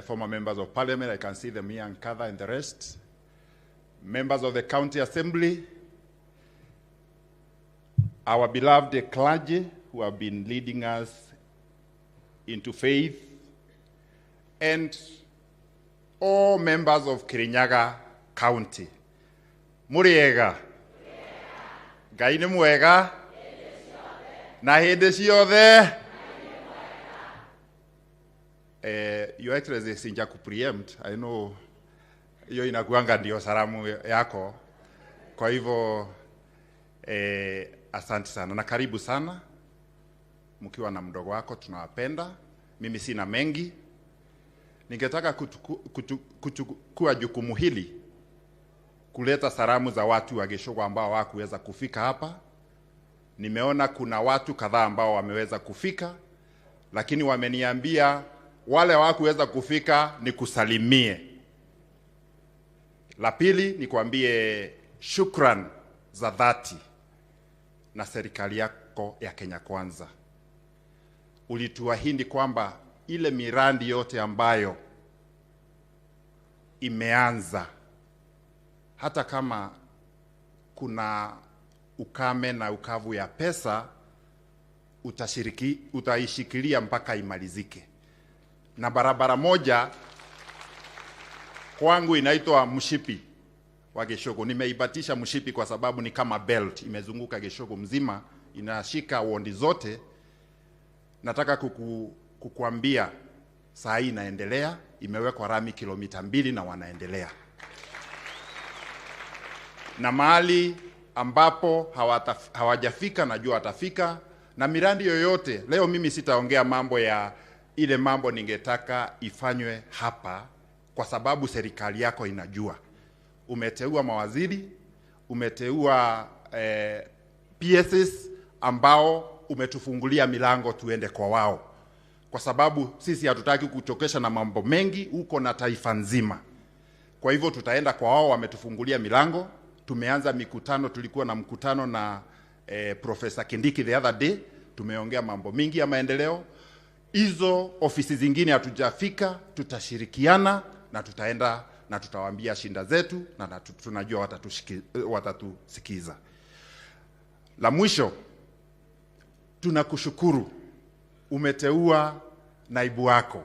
S2: former members of Parliament, I can see them here, and Katha and the rest, members of the County Assembly, our beloved clergy who have been leading us into faith, and all members of Kirinyaga County. Muriega. Gaine muega. Na hende ciothe. Your Excellency, sinja kupreempt, I know hiyo inakuanga ndio salamu yako. Kwa hivyo asante sana na karibu sana. Mkiwa na mdogo wako tunawapenda. Mimi sina mengi. Ningetaka kuchukua jukumu hili kuleta salamu za watu wa Geshogwa ambao hawakuweza kufika hapa. Nimeona kuna watu kadhaa ambao wameweza kufika, lakini wameniambia wale hawakuweza kufika ni kusalimie. La pili ni kuambie shukran za dhati na serikali yako ya Kenya Kwanza. Ulituahidi kwamba ile miradi yote ambayo imeanza, hata kama kuna ukame na ukavu ya pesa, utaishikilia mpaka imalizike. Na barabara moja kwangu inaitwa mshipi wa Geshogo. Nimeibatisha mshipi kwa sababu ni kama belt, imezunguka Geshogo mzima, inashika wondi zote. Nataka kukuambia saa hii inaendelea, imewekwa rami kilomita 2 na wanaendelea. Na mahali ambapo hawajafika najua watafika, na miradi yoyote. Leo mimi sitaongea mambo ya ile mambo ningetaka ifanywe hapa, kwa sababu serikali yako inajua. Umeteua mawaziri, umeteua PSS ambao umetufungulia milango tuende kwa wao, kwa sababu sisi hatutaki kuchokesha na mambo mengi huko na taifa nzima. Kwa hivyo tutaenda kwa wao, wametufungulia milango. Tumeanza mikutano, tulikuwa na mkutano na Professor Kindiki the other day, tumeongea mambo mingi ya maendeleo. Hizo ofisi zingine hatujafika, tutashirikiana na tutaenda na tutawaambia shinda zetu, na tunajua watatusikiza. La mwisho, tunakushukuru umeteua naibu wako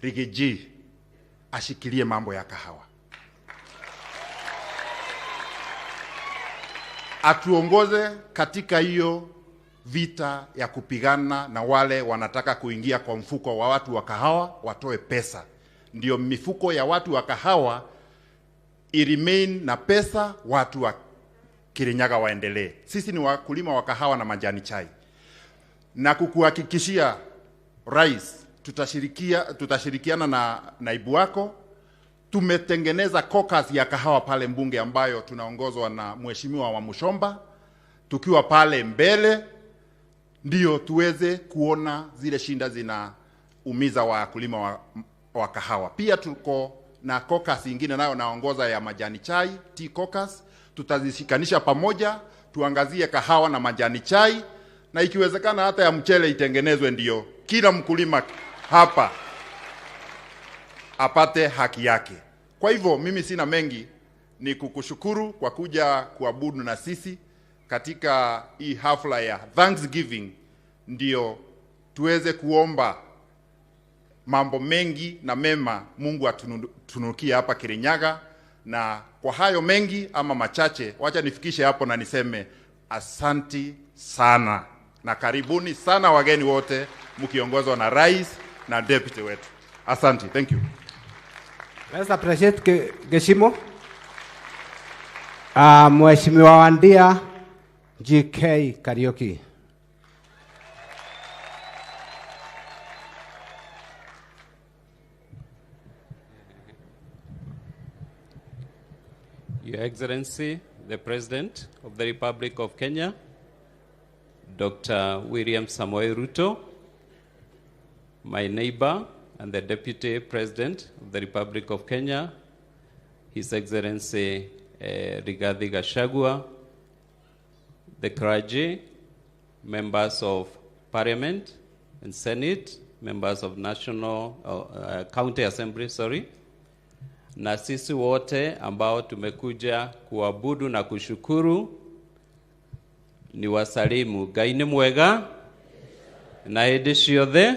S2: Rigiji ashikilie mambo ya kahawa, atuongoze katika hiyo vita ya kupigana na wale wanataka kuingia kwa mfuko wa watu wa kahawa, watoe pesa. Ndio mifuko ya watu wa kahawa remain na pesa, watu wa Kirinyaga waendelee. Sisi ni wakulima wa kahawa na majani chai. Na kukuhakikishia Rais, tutashirikiana na naibu wako. Tumetengeneza caucus ya kahawa pale mbunge ambayo tunaongozwa na mheshimiwa wa Mushomba. Tukiwa pale mbele ndio tuweze kuona zile shinda zinaumiza wakulima wa kahawa. Pia tuko na caucus nyingine nayo naongoza ya majani chai, tea caucus. Tutazishikanisha pamoja, tuangazie kahawa na majani chai, na ikiwezekana hata ya mchele itengenezwe, ndio kila mkulima hapa apate haki yake. Kwa hivyo mimi sina mengi, ni kukushukuru kwa kuja kuabudu na sisi katika hii hafla ya Thanksgiving, ndio tuweze kuomba mambo mengi na mema Mungu atunukie hapa Kirinyaga. Na kwa hayo mengi ama machache, wacha nifikishe hapo na niseme asanti sana na karibuni sana wageni wote mkiongozwa na rais na deputy wetu. Asanti, thank you.
S20: Let's appreciate Geshimo. Mheshimiwa Wandia GK Karaoke.
S3: Your Excellency, the President of the Republic of Kenya, Dr. William Samoei Ruto, my neighbor and the Deputy President of the Republic of Kenya, His Excellency Rigathi Gachagua, the clergy, members of Parliament and Senate, members of National County Assembly, na sisi wote ambao tumekuja kuabudu na kushukuru, ni wasalimu. Ngai ni mwega na hĩndĩ ciothe.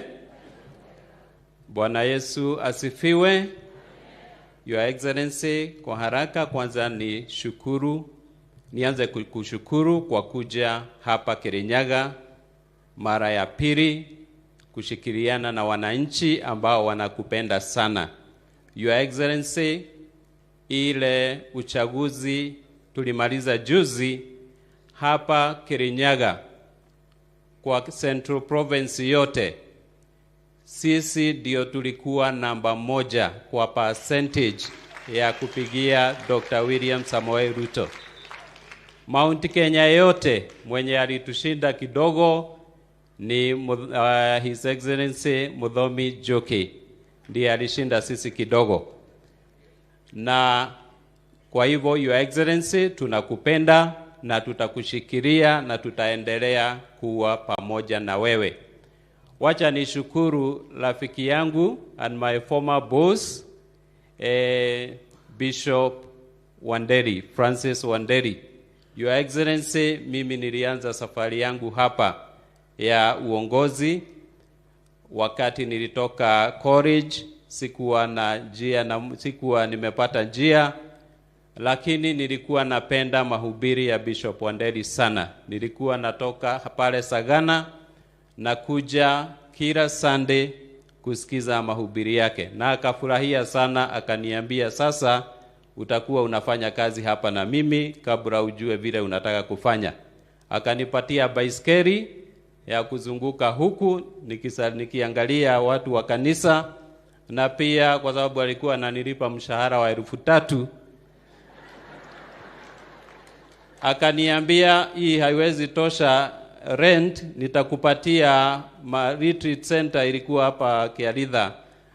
S3: Bwana Yesu asifiwe. Your Excellency, kwa haraka kwanza nianze kushukuru kwa kuja hapa Kirinyaga mara ya pili kushikiliana na wananchi ambao wanakupenda sana. Your Excellency, ile uchaguzi tulimaliza juzi hapa Kirinyaga kwa Central Province yote, sisi ndio tulikuwa namba 1 kwa percentage ya kupigia Dr. William Samoei Ruto. Mount Kenya yote mwenye alitushinda kidogo ni His Excellency Muthomi Njuki, ndiye alishinda sisi kidogo. Na kwa hivyo Your Excellency, tunakupenda na tutakushikilia na tutaendelea kuwa pamoja na wewe. Wacha nishukuru rafiki yangu and my former boss, Bishop Francis Wanderi. Your Excellency, mimi nilianza safari yangu hapa ya uongozi. Wakati nilitoka college sikuwa na njia na sikuwa nimepata njia, lakini nilikuwa napenda mahubiri ya Bishop Wanderi sana. Nilikuwa natoka pale Sagana na kuja kila Sunday kusikiza mahubiri yake, na akafurahia sana, akaniambia sasa utakuwa unafanya kazi hapa na mimi kabla ujue vile unataka kufanya. Akanipatia baiskeli ya kuzunguka huku nikiangalia watu wa kanisa, na pia kwa sababu alikuwa ananilipa mshahara wa 3,000 akaniambia hii haiwezi tosha rent, nitakupatia retreat center ilikuwa hapa Kiaritha.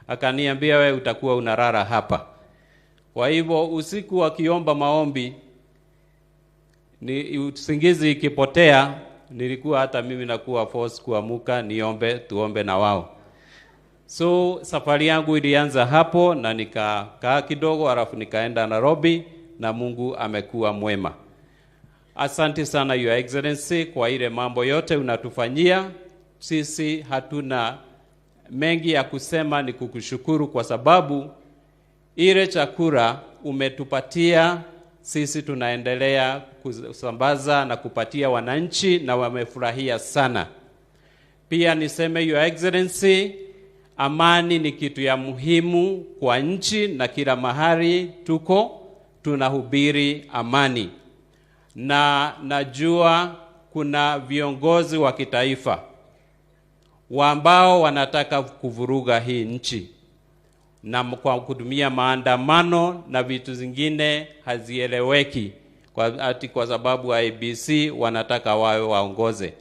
S3: Akaniambia wewe utakuwa unarara hapa. Kwa hivyo usiku wakiomba maombi, ni usingizi ikipotea, nilikuwa hata mimi nakuwa force kuamuka tuombe na wao. So safari yangu ilianza hapo na nikakaa kidogo, alafu nikaenda Nairobi, na Mungu amekuwa mwema. Asante sana Your Excellency kwa ile mambo yote unatufanyia. Sisi hatuna mengi ya kusema, ni kukushukuru kwa sababu ile chakula umetupatia sisi, tunaendelea kusambaza na kupatia wananchi na wamefurahia sana. Pia niseme Your Excellency, amani ni kitu ya muhimu kwa nchi, na kila mahali tunahubiri amani. Na najua kuna viongozi wa kitaifa ambao wanataka kuvuruga hii nchi na kwa kutumia maandamano na vitu zingine hazieleweki kwa sababu IEBC wanataka wawe waongoze.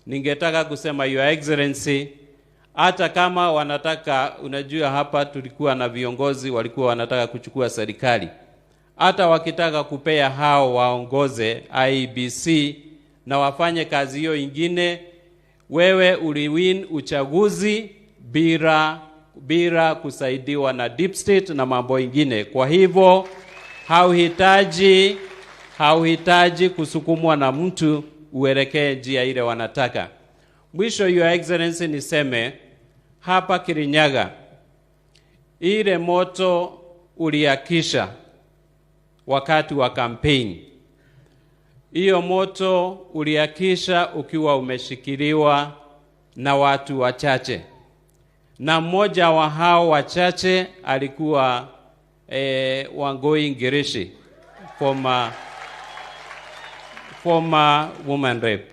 S3: Ningetaka kusema Your Excellency, hata kama wanataka, unajua hapa tulikuwa na viongozi walikuwa wanataka kuchukua serikali, hata wakitaka kupea hao waongoze IEBC na wafanye kazi hiyo ingine, wewe uliwin uchaguzi bila kusaidiwa na deep state na mambo ingine. Kwa hivyo hauhitaji kusukumwa na mtu uelekee njia ile wanataka. Mwisho Your Excellency, niseme hapa Kirinyaga ile moto uliakisha wakati wa campaign. Hiyo moto uliakisha ukiwa umeshikiliwa na watu wachache, na mmoja wa hao wachache alikuwa Wangoi Ngirishi, former woman rep.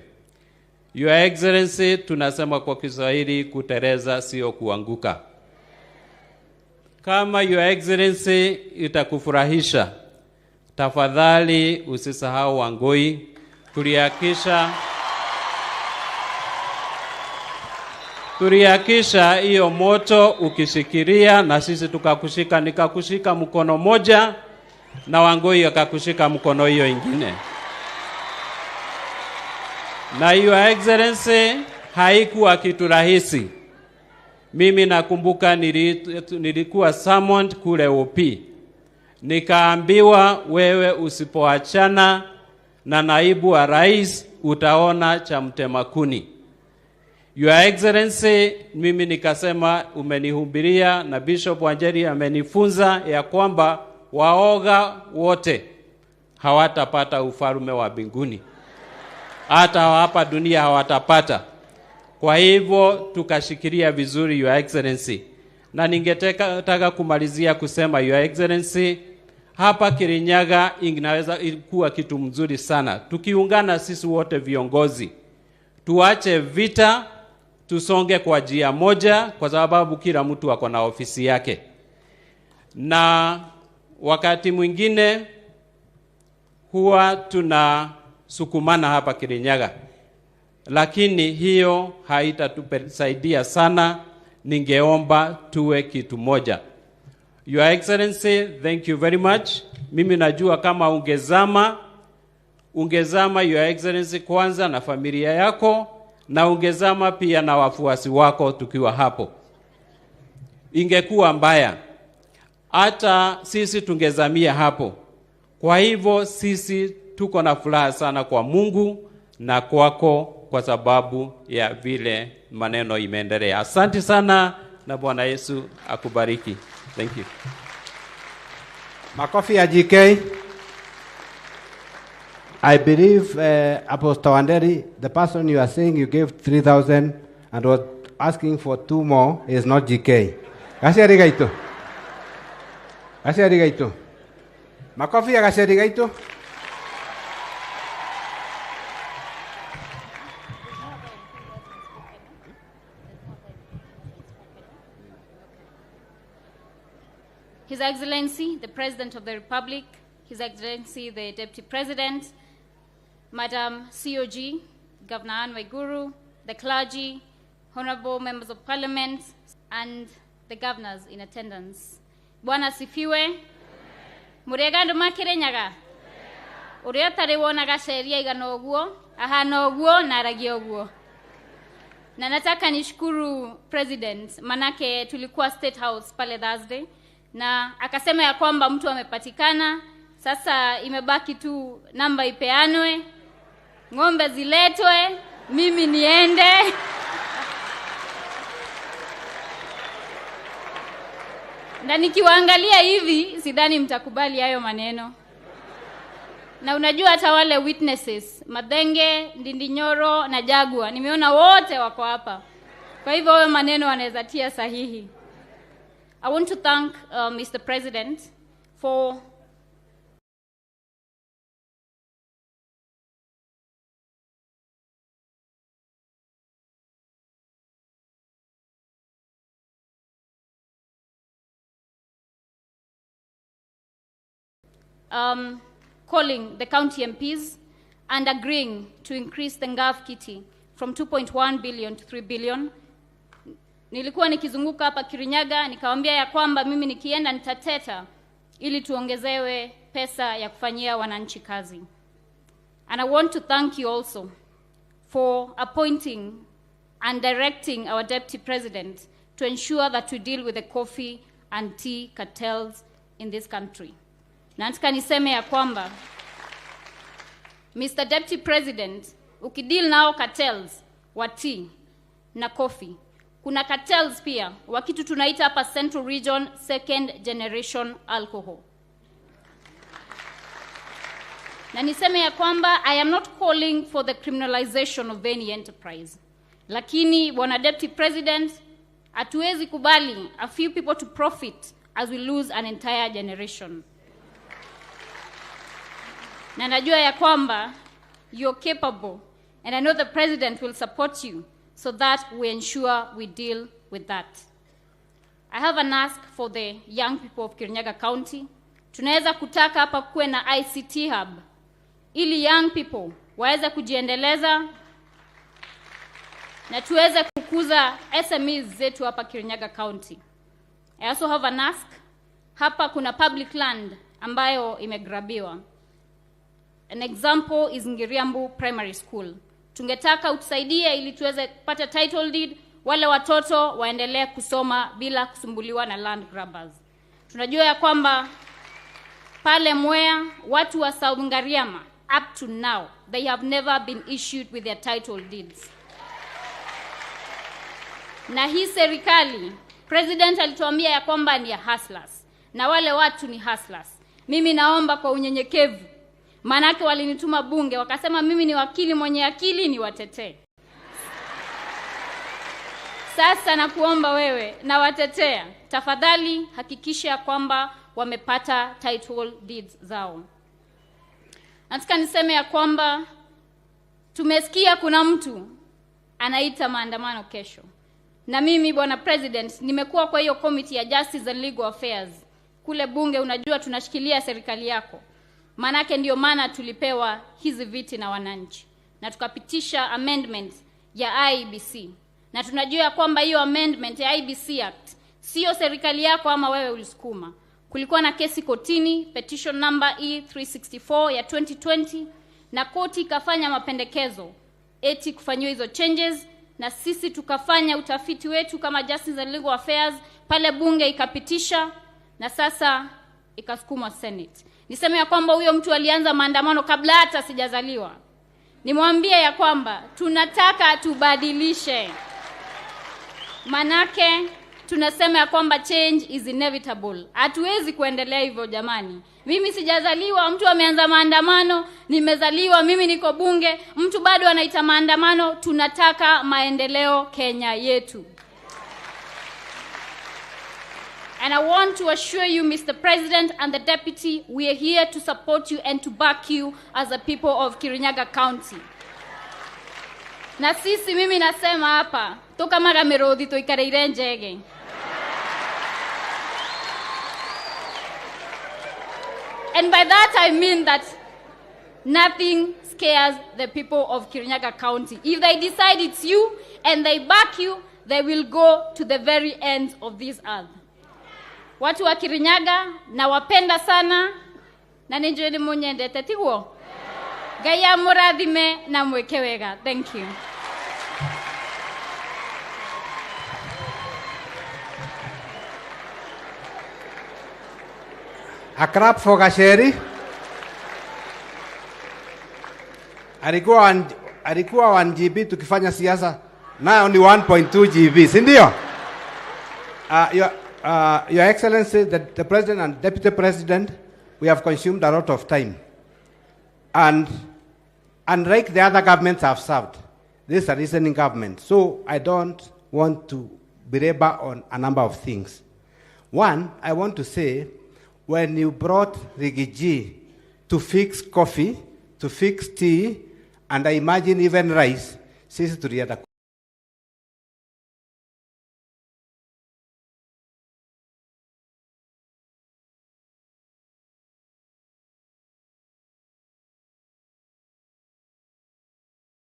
S3: Your Excellency, tunasema kwa Kiswahili kutereza sio kuanguka. Kama Your Excellency itakufurahisha, tafadhali usisahau Wangoi. Tuliakisha hiyo moto ukishikilia, na sisi tukakushika, nikakushika mkono moja na Wangoi akakushika mkono hiyo ingine. Na Your Excellency, haikuwa kitu rahisi. Mimi nakumbuka nilikuwa summoned kule OP. Nikaambiwa wewe usipoachana na naibu wa rais utaona cha mtemakuni. Your Excellency, mimi nikasema umenihubiria na Bishop Wanderi amenifunza ya kwamba waoga wote hawatapata ufalme wa mbinguni. Hata hapa dunia hawatapata. Kwa hivyo tukashikilia vizuri Your Excellency. Na ningetaka kumalizia kusema Your Excellency, hapa Kirinyaga inaweza kuwa kitu mzuri sana tukiungana sisi wote viongozi. Tuache vita, tusonge kwa njia moja, kwa sababu kila mtu ako na ofisi yake. Na wakati mwingine huwa tunasukumana hapa Kirinyaga, lakini hiyo haitatusaidia sana. Ningeomba tuwe kitu moja. Your Excellency, thank you very much. Mimi najua kama ungezama Your Excellency kwanza na familia yako, na ungezama pia na wafuasi wako tukiwa hapo, ingekuwa mbaya. Hata sisi tungezamia hapo. Kwa hivyo sisi tuko na furaha sana kwa Mungu na kwako kwa sababu ya vile maneno imeendelea. Asante sana na Bwana Yesu akubariki. Thank you.
S20: Makofi ya GK. I believe Apostle Wanderi, the person you are saying you gave 3,000 and was asking for 2 more is not GK. Kaseri gaito. Kaseri gaito. Makofi ya kaseri gaito.
S22: His Excellency, the President of the Republic, His Excellency, the Deputy President, Madam COG, Governor Anne Waiguru, the clergy, honorable members of parliament, and the governors in attendance. Bwana sifiwe. Murega nduma Kirinyaga. Uria tari wonaga sheria igana oguo, ahana oguo na aragi oguo. Na nataka nishukuru President, manake tulikuwa State House pale Thursday, na akasema ya kwamba mtu amepatikana. Sasa imebaki tu namba ipeanwe, ng'ombe ziletwe, mimi niende. Na nikiwaangalia hivi sidhani mtakubali hayo maneno. Na unajua hata wale witnesses, Madenge, Ndindinyoro na Jagua, nimeona wote wako hapa. Kwa hivyo hayo maneno wanaweza tia sahihi. I want to thank Mr. President for calling the county MPs and agreeing to increase the Ngaf Kitty from 2.1 billion to 3 billion. Nilikuwa nikizunguka hapa Kirinyaga, nikawaambia ya kwamba mimi nikienda nitateta ili tuongezewe pesa ya kufanyia wananchi kazi. And I want to thank you also for appointing and directing our Deputy President to ensure that we deal with the coffee and tea cartels in this country. Na nataka niseme ya kwamba Mr. Deputy President, ukideal nao cartels wa tea na coffee, kuna cartels pia wa kitu tunaita hapa Central Region second generation alcohol. Na niseme ya kwamba I am not calling for the criminalization of any enterprise. Lakini bwana Deputy President, hatuwezi kubali a few people to profit as we lose an entire generation. Na najua ya kwamba you're capable, and I know the President will support you so that we ensure we deal with that. I have an ask for the young people of Kirinyaga County. Tunaweza kutaka hapa kuwe na ICT hub ili young people waweze kujiendeleza na tuweze kukuza SMEs zetu hapa Kirinyaga County. I also have an ask. Hapa kuna public land ambayo imegrabiwa. An example is Ngiriambu Primary School. Tungetaka utusaidie ili tuweze kupata title deed, wale watoto waendelee kusoma bila kusumbuliwa na land grabbers. Tunajua ya kwamba pale Mwea watu wa South Ngariama up to now they have never been issued with their title deeds. Na hii serikali President alituambia ya kwamba ni ya hustlers, na wale watu ni hustlers. Mimi naomba kwa unyenyekevu, manake walinituma bunge wakasema mimi ni wakili mwenye akili ni watetee. Sasa nakuomba wewe na watetea, tafadhali hakikisha kwamba wamepata title deeds zao. Nataka niseme ya kwamba tumesikia kuna mtu anaita maandamano kesho. Na mimi bwana President nimekuwa kwa hiyo committee ya Justice and Legal Affairs kule bunge. Unajua tunashikilia serikali yako, manake ndio maana tulipewa hizi viti na wananchi na tukapitisha amendment ya IEBC. Na tunajua kwamba hiyo amendment ya IEBC Act sio serikali yako ama wewe ulisukuma. Kulikuwa na kesi kotini, petition number E364 ya 2020, na koti ikafanya mapendekezo eti kufanywa hizo changes, na sisi tukafanya utafiti wetu kama Justice and Legal Affairs pale bunge ikapitisha, na sasa ikasukumwa Senate. Niseme ya kwamba huyo mtu alianza maandamano kabla hata sijazaliwa. nimwambie ya kwamba tunataka tubadilishe. Manake tunasema ya kwamba change is inevitable. Hatuwezi kuendelea hivyo jamani. Mimi sijazaliwa, mtu ameanza maandamano, nimezaliwa, mimi niko bunge, mtu bado anaita maandamano. Tunataka maendeleo Kenya yetu. And I want to assure you, Mr. President and the Deputy, we are here to support you and to back you as a people of Kirinyaga County. Na sisi mimi nasema hapa, toka mara merodhi to ikareire njege. And by that I mean that nothing scares the people of Kirinyaga County. If they decide it's you and they back you, they will go to the very end of this earth. Watu wa Kirinyaga nawapenda sana na ninjeni munyendete tiguo. Gaya muradhime na mweke wega. Thank you.
S20: A clap for Gasheri. Alikuwa 1 GB tukifanya siasa, now only 1.2 GB, si ndio? Your Excellency, the President and Deputy President, we have consumed a lot of time. And unlike the other governments have served, this is a listening government. So I don't want to belabor on a number of things. One, I want to say, when you brought Rigiji to fix coffee, to fix tea, and I imagine even rice, sisi tulienda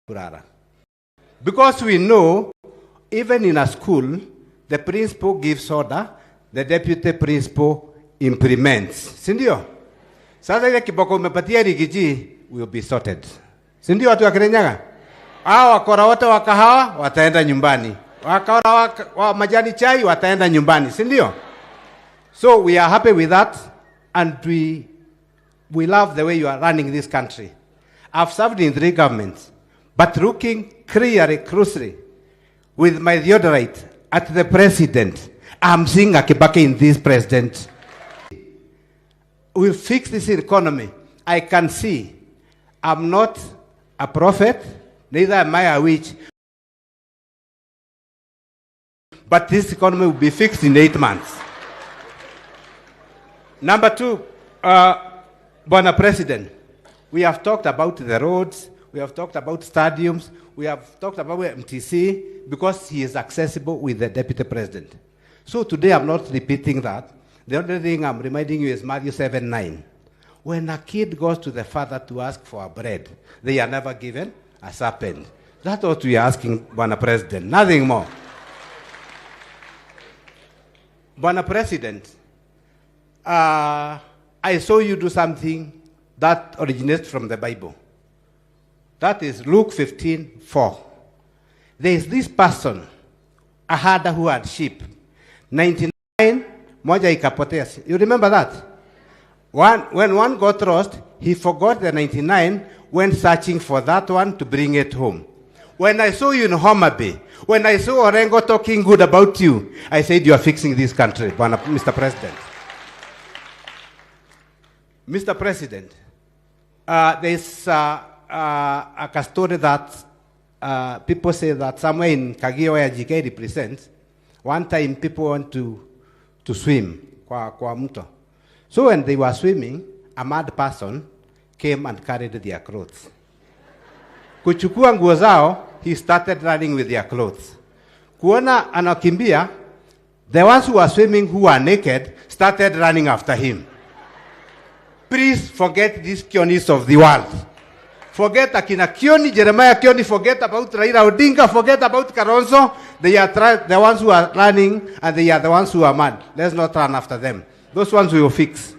S20: kurara. Because we know, even in a school, the principal gives order, the deputy principal implements. Sindio? Sasa ile kiboko umepatia Rigiji will be sorted. Sindio watu wa Kirinyaga? Hao wakora wote wa kahawa wataenda nyumbani. Wakora wa majani chai wataenda nyumbani. Sindio? So we are happy with that, and we love the way you are running this country. I've served in 3 governments, but looking closely with my deodorant at the president, I'm seeing a Kibaki in this president. We'll fix this economy. I can see. I'm not a prophet, neither am I a witch. But this economy will be fixed in 8 months. Number 2, Bwana President, we have talked about the roads, we have talked about stadiums, we have talked about MTC, because he is accessible with the Deputy President. So today I'm not repeating that. The only thing I'm reminding you is Matthew 7:9. When a kid goes to the father to ask for a bread, they are never given a serpent. That's what we are asking, Bwana President, nothing more. Bwana President, I saw you do something that originates from the Bible. That is Luke 15:4. There is this person, a herder who had sheep. 99, moja ikapotea. You remember that? When one got lost, he forgot the 99, went searching for that one to bring it home. When I saw you in Homa Bay, when I saw Orengo talking good about you, I said, you are fixing this country, Mr. President. Mr. President, there's a story that people say that somewhere in Kagio, where GK represents, one time people went to swim, kwa mto. So when they were swimming, a mad person came and carried their clothes. Kuchukua nguo zao, he started running with their clothes. Kuona anakimbia, the ones who were swimming who were naked started running after him. Please forget these Kionis of the world. Forget Akina Kioni, Jeremiah Kioni, forget about Raila Odinga, forget about Karonzo. They are the ones who are running, and they are the ones who are mad. Let's not run after them. Those ones we will fix.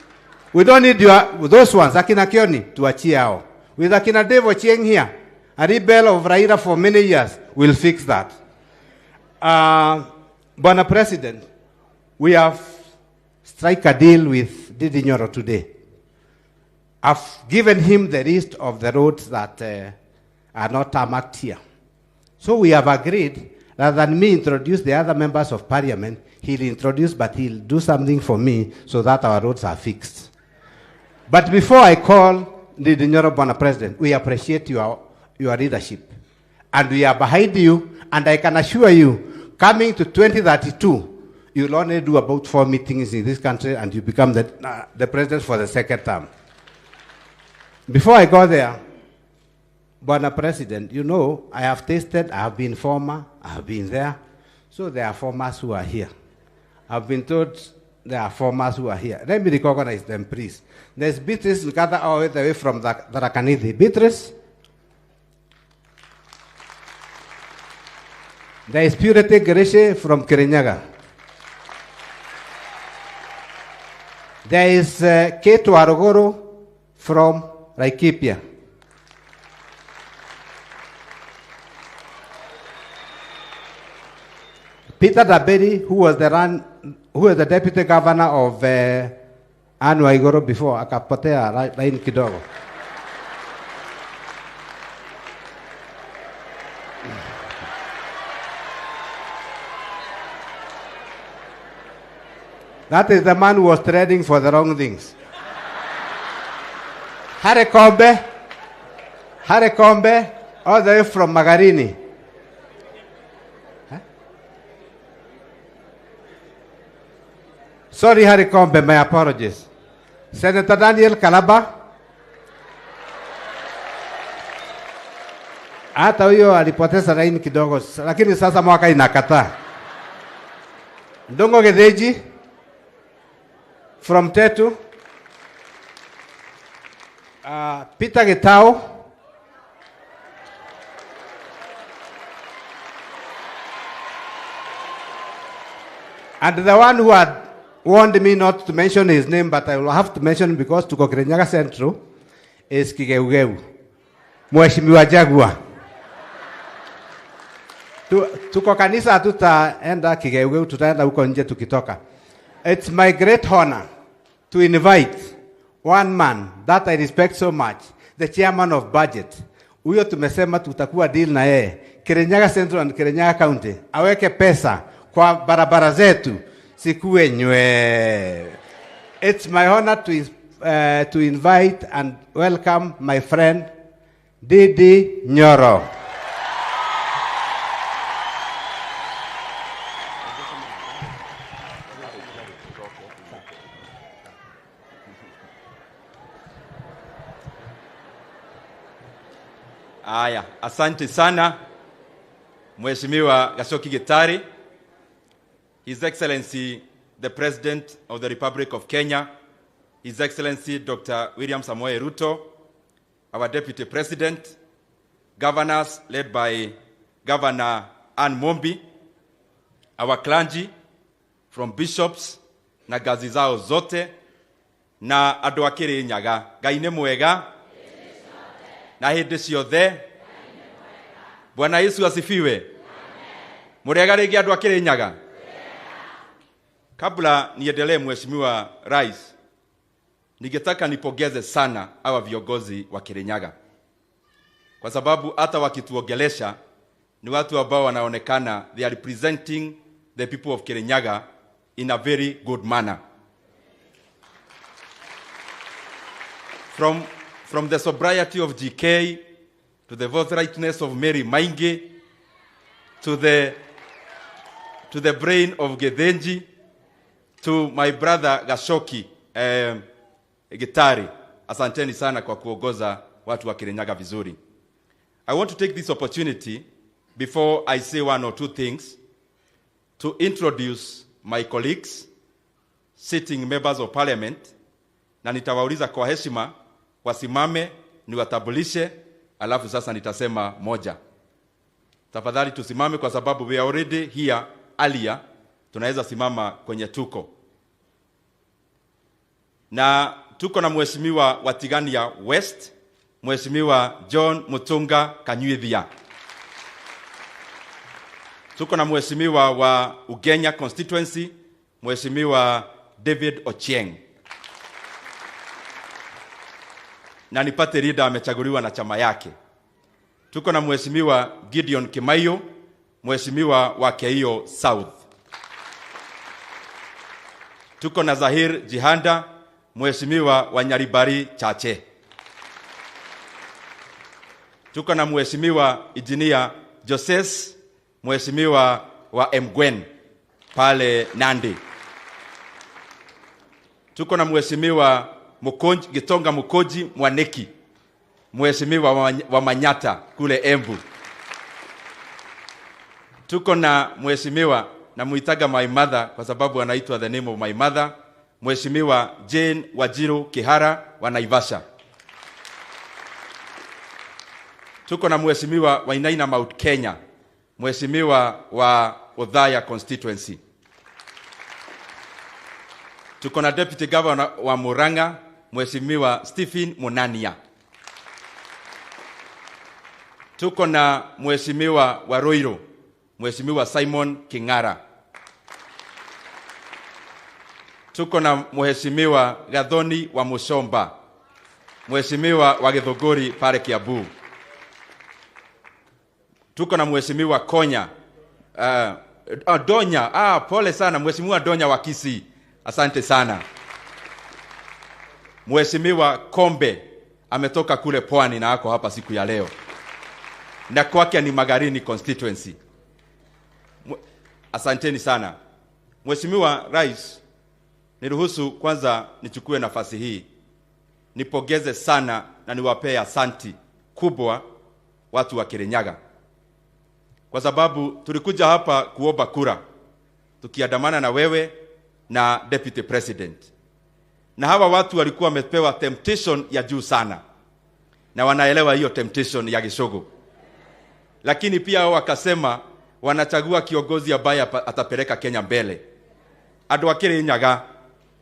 S20: We don't need those ones, Akina Kioni, tuachie hao. With Akina Devo Chieng here, a rebel of Raila for many years, we'll fix that. Bwana President, we have strike a deal with Didi Nyoro today. I've given him the list of the roads that are not tarmacked here. So we have agreed, rather than me introduce the other members of parliament, he'll introduce, but he'll do something for me so that our roads are fixed. But before I call the Honorable President, we appreciate your leadership. And we are behind you, and I can assure you, coming to 2032, you'll only do about 4 meetings in this country, and you become the president for the second term. Before I go there, Bwana President, you know, I have tasted, I have been former, I have been there. So there are formers who are here. I've been told there are formers who are here. Let me recognize them, please. There's Beatrice Nkata all the way from the Rakanithi. Beatrice. There is Purity Gereshe from Kirinyaga. There is Ketu Arogoro from Laikipia. Peter Daberi, who was the deputy governor of Anu Waiguru before, akapotea laini kidogo. That is the man who was trading for the wrong things. Harry Kombe, all the way from Magarini. Sorry, Harry Kombe, my apologies. Senator Daniel Kalaba. Hata huyo alipoteza laini kidogo, lakini sasa mwaka inakataa. Ndongo Gedeji from Tetu. Peter Getao. And the one who had warned me not to mention his name, but I will have to mention him because tuko Kirinyaga Central, is Kigeugeu. Mheshimiwa Jagua. Tuko kanisa hatutaenda Kigeugeu, tutaenda huko nje tukitoka. It's my great honor to invite one man that I respect so much, the chairman of budget. Huyo tumesema tutakuwa deal na yeye. Kirinyaga Central and Kirinyaga County. Aweke pesa kwa barabara zetu. Sikuwe nywe. It's my honor to invite and welcome my friend Didi Nyoro.
S4: Aya, asante sana Mheshimiwa Gashoki Gitari, His Excellency the President of the Republic of Kenya, His Excellency Dr. William Samoei Ruto, our Deputy President, governors led by Governor Ann Mombi, our clergy from bishops na gazi zao zote, na andũ a Kirinyaga, Ngai nĩ mwega na hĩndĩ ciothe. Bwana Yesu asifiwe. Muriega rĩngĩ andũ a Kirinyaga. Kabla niendelee, Mheshimiwa Rais, ningetaka nipongeze sana hawa viongozi wa Kirinyaga, kwa sababu hata wakituongelesha ni watu ambao wanaonekana they are representing the people of Kirinyaga in a very good manner. From the sobriety of GK to the forthrightness of Mary Maingi to the brain of Gedenji to my brother Gashoki Gitari, asanteni sana kwa kuongoza watu wa Kirinyaga vizuri. I want to take this opportunity before I say one or two things to introduce my colleagues, sitting members of parliament, na nitawauliza kwa heshima wasimame niwatambulishe, alafu sasa nitasema moja. Tafadhali tusimame kwa sababu we are already here earlier, tunaweza simama kwenye tuko. Na tuko na Mheshimiwa wa Tigania West, Mheshimiwa John Mutunga Kanyuithia. Tuko na Mheshimiwa wa Ugenya constituency, Mheshimiwa David Ochieng. Na nipate leader amechaguliwa na chama yake. Tuko na Mheshimiwa Gideon Kimaiyo, Mheshimiwa wa Keio South. Tuko na Zahir Jihanda, Mheshimiwa wa Nyaribari Chache. Tuko na Mheshimiwa Engineer Joses, Mheshimiwa wa Mgwen pale Nandi. Tuko na Mheshimiwa Gitonga Mukoji Mwaneki, Mheshimiwa wa Manyata kule Embu. Tuko na Mheshimiwa, na muitaga my mother kwa sababu anaitwa the name of my mother, Mheshimiwa Jane Wajiru Kihara wa Naivasha. Tuko na Mheshimiwa Wainaina Mount Kenya, Mheshimiwa wa Othaya constituency. Tuko na Deputy Governor wa Murang'a, Mheshimiwa Stephen Munania. Tuko na Mheshimiwa wa Roiro, Mheshimiwa Simon King'ara. Tuko na Mheshimiwa Gathoni wa Mushomba, Mheshimiwa wa Githogori pale Kiambu. Tuko na Mheshimiwa Konya Donya, pole sana, Mheshimiwa Donya wa Kisii. Asante sana. Mheshimiwa Kombe ametoka kule Pwani na ako hapa siku ya leo. Na kwake ni Magarini constituency. Asanteni sana. Mheshimiwa Rais, niruhusu kwanza nichukue nafasi hii nipongeze sana na niwapee asanti kubwa watu wa Kirinyaga. Kwa sababu tulikuja hapa kuomba kura tukiandamana na wewe na Deputy President. Na hawa watu walikuwa wamepewa temptation ya juu sana. Na wanaelewa hiyo temptation ya Gishogo. Lakini pia wakasema wanachagua kiongozi ambaye atapeleka Kenya mbele. Andũ a Kirinyaga,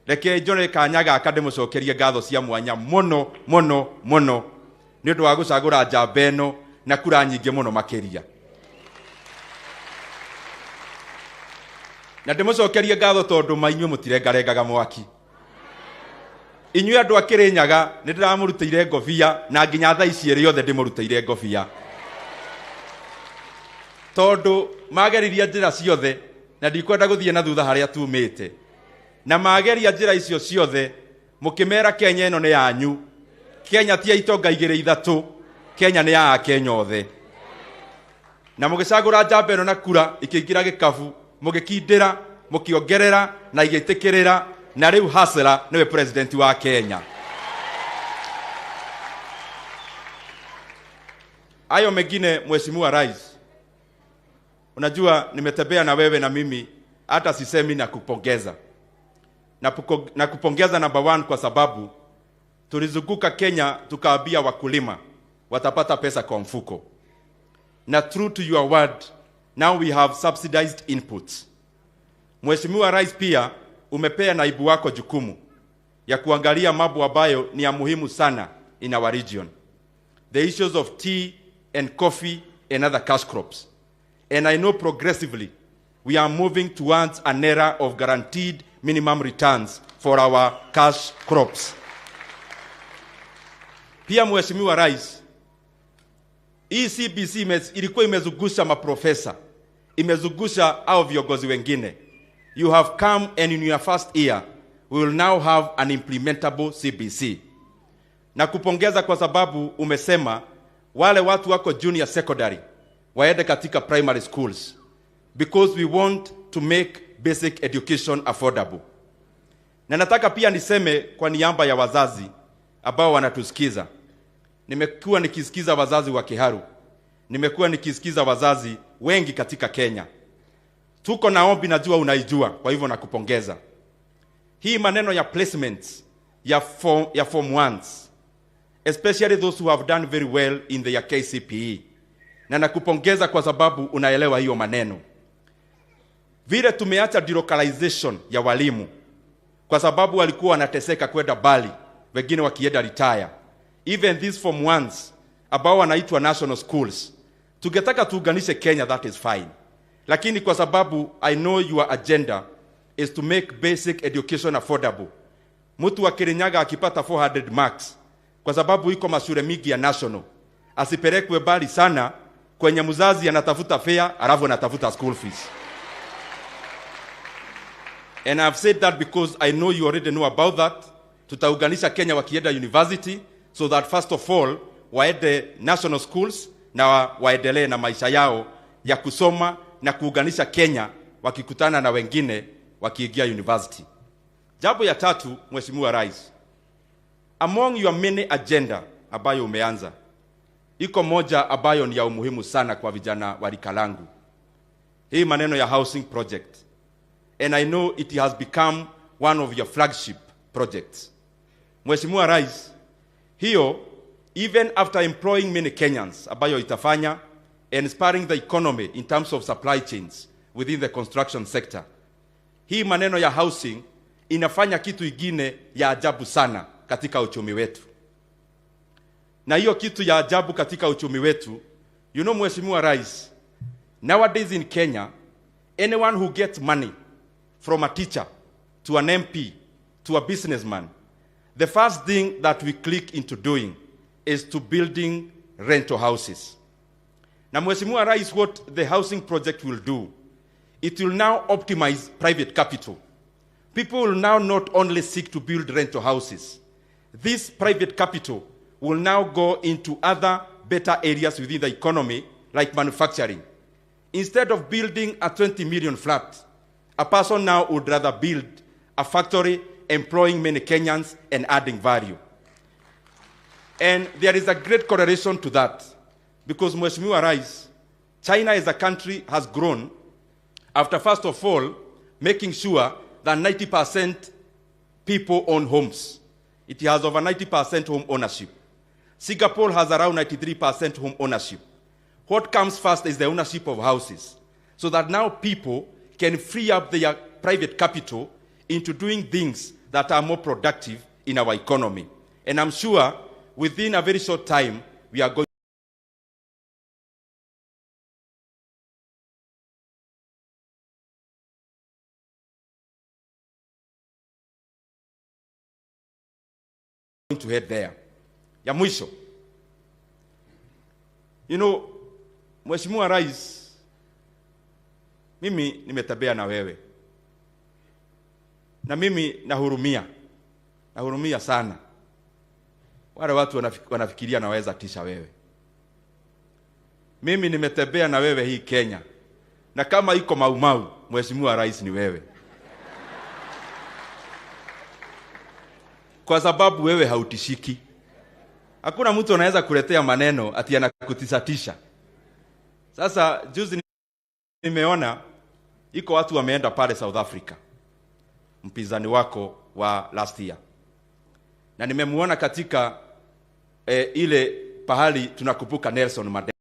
S4: reke njore Kanyaga akademucokerie ngatho cia mwanya muno muno muno nĩ ũndũ wa gũcagũra njamba ĩno na kura nyingĩ muno makĩria. Na ndĩmũcokerie ngatho tondũ mainyuĩ mũtirengarengaga mwaki. Inyuĩ andũ a Kirinyaga nĩ ndĩramũrutĩire ngobia na nginya thaa ici ĩrĩ yothe ndĩmũrutĩire ngobia. Tondũ mageririe njĩra ciothe na ndikwenda gũthiĩ na thutha harĩa tumĩte. Na mageria njĩra icio ciothe mũkĩmera Kenya ĩno nĩ yanyu. Kenya ti ya itonga igĩrĩ ithatũ, Kenya nĩ ya Kenya othe. Na mũgĩcagũra njamba ĩno na kura ikĩingĩra gĩkabu, mũgĩkindĩra, mũkĩongerera na igĩtĩkĩrĩra, na rĩu Hasla nĩwe president wa Kenya. Ayo mengine Mheshimiwa Rais, unajua nimetembea na wewe na mimi hata sisemi na kupongeza. Na kupongeza number 1 kwa sababu tulizunguka Kenya tukaambia wakulima watapata pesa kwa mfuko. Na true to your word, now we have subsidized inputs. Mheshimiwa Rais, pia umepea naibu wako jukumu ya kuangalia mambo ambayo ni ya muhimu sana in our region. The issues of tea and coffee and other cash crops. And I know progressively we are moving towards an era of guaranteed minimum returns for our cash crops. Pia Mheshimiwa Rais, CBC ilikuwa imezungusha maprofesa, imezungusha au viongozi wengine. You have come and in your first year we will now have an implementable CBC. Na kupongeza kwa sababu umesema wale watu wako junior secondary waende katika primary schools, because we want to make basic education affordable. Na nataka pia niseme kwa niaba ya wazazi ambao wanatusikiza. Nimekuwa nikisikiza wazazi wa Kiharu. Nimekuwa nikisikiza wazazi wengi katika Kenya. Tuko na ombi, najua unaijua, kwa hivyo nakupongeza. Hii maneno ya placements ya form 1s, especially those who have done very well in their KCPE. Na nakupongeza kwa sababu unaelewa hiyo maneno. Vile tumeacha delocalization ya walimu kwa sababu walikuwa wanateseka kwenda Bali, wengine wakienda retire. Even these form 1s ambao wanaitwa national schools, tungetaka tuunganishe Kenya, that is fine. Lakini kwa sababu I know your agenda is to make basic education affordable. Mtu wa Kirinyaga akipata 400 marks kwa sababu iko mashule mingi ya national, asipelekwe mbali sana kwenye mzazi anatafuta fare alafu anatafuta school fees. And I've said that because I know you already know about that. Tutaunganisha Kenya wakienda university so that first of all waende national schools na waendelee na maisha yao ya kusoma na kuunganisha Kenya wakikutana na wengine wakiingia university. Jambo ya tatu, Mheshimiwa Rais, among your many agenda ambayo umeanza, iko moja ambayo ni ya umuhimu sana kwa vijana wa rika langu. Hii maneno ya housing project. And I know it has become one of your flagship projects. Mheshimiwa Rais, hiyo even after employing many Kenyans ambayo itafanya and spurring the economy in terms of supply chains within the construction sector. Hii maneno ya housing inafanya kitu ingine ya ajabu sana katika uchumi wetu. Na hiyo kitu ya ajabu katika uchumi wetu, you know Mheshimiwa Rais, nowadays in Kenya, anyone who gets money from a teacher to an MP to a businessman, the first thing that we click into doing is to building rental houses. Now, Mheshimiwa Rais, what the housing project will do, it will now optimize private capital. People will now not only seek to build rental houses. This private capital will now go into other better areas within the economy, like manufacturing. Instead of building a 20 million flat, a person now would rather build a factory employing many Kenyans and adding value. And there is a great correlation to that, because Mheshimiwa Rais, China as a country has grown after first of all making sure that 90% people own homes. It has over 90% home ownership. Singapore has around 93% home ownership. What comes first is the ownership of houses, so that now people can free up their private capital into doing things that are more productive in our economy. And I'm sure within a very short time, we are going to head there. Ya mwisho. You know, Mheshimiwa Rais, mimi nimetembea na wewe. Na mimi nahurumia sana wale watu wanafikiria naweza tisha wewe. Mimi nimetembea na wewe hii Kenya, na kama iko maumau, Mheshimiwa Rais, ni wewe. Kwa sababu wewe hautishiki. Hakuna mtu anaweza kuletea maneno ati anakutisatisha. Sasa juzi nimeona iko watu wameenda pale South Africa, mpinzani wako wa last year, na nimemuona katika ile pahali tunakumbuka Nelson Mandela.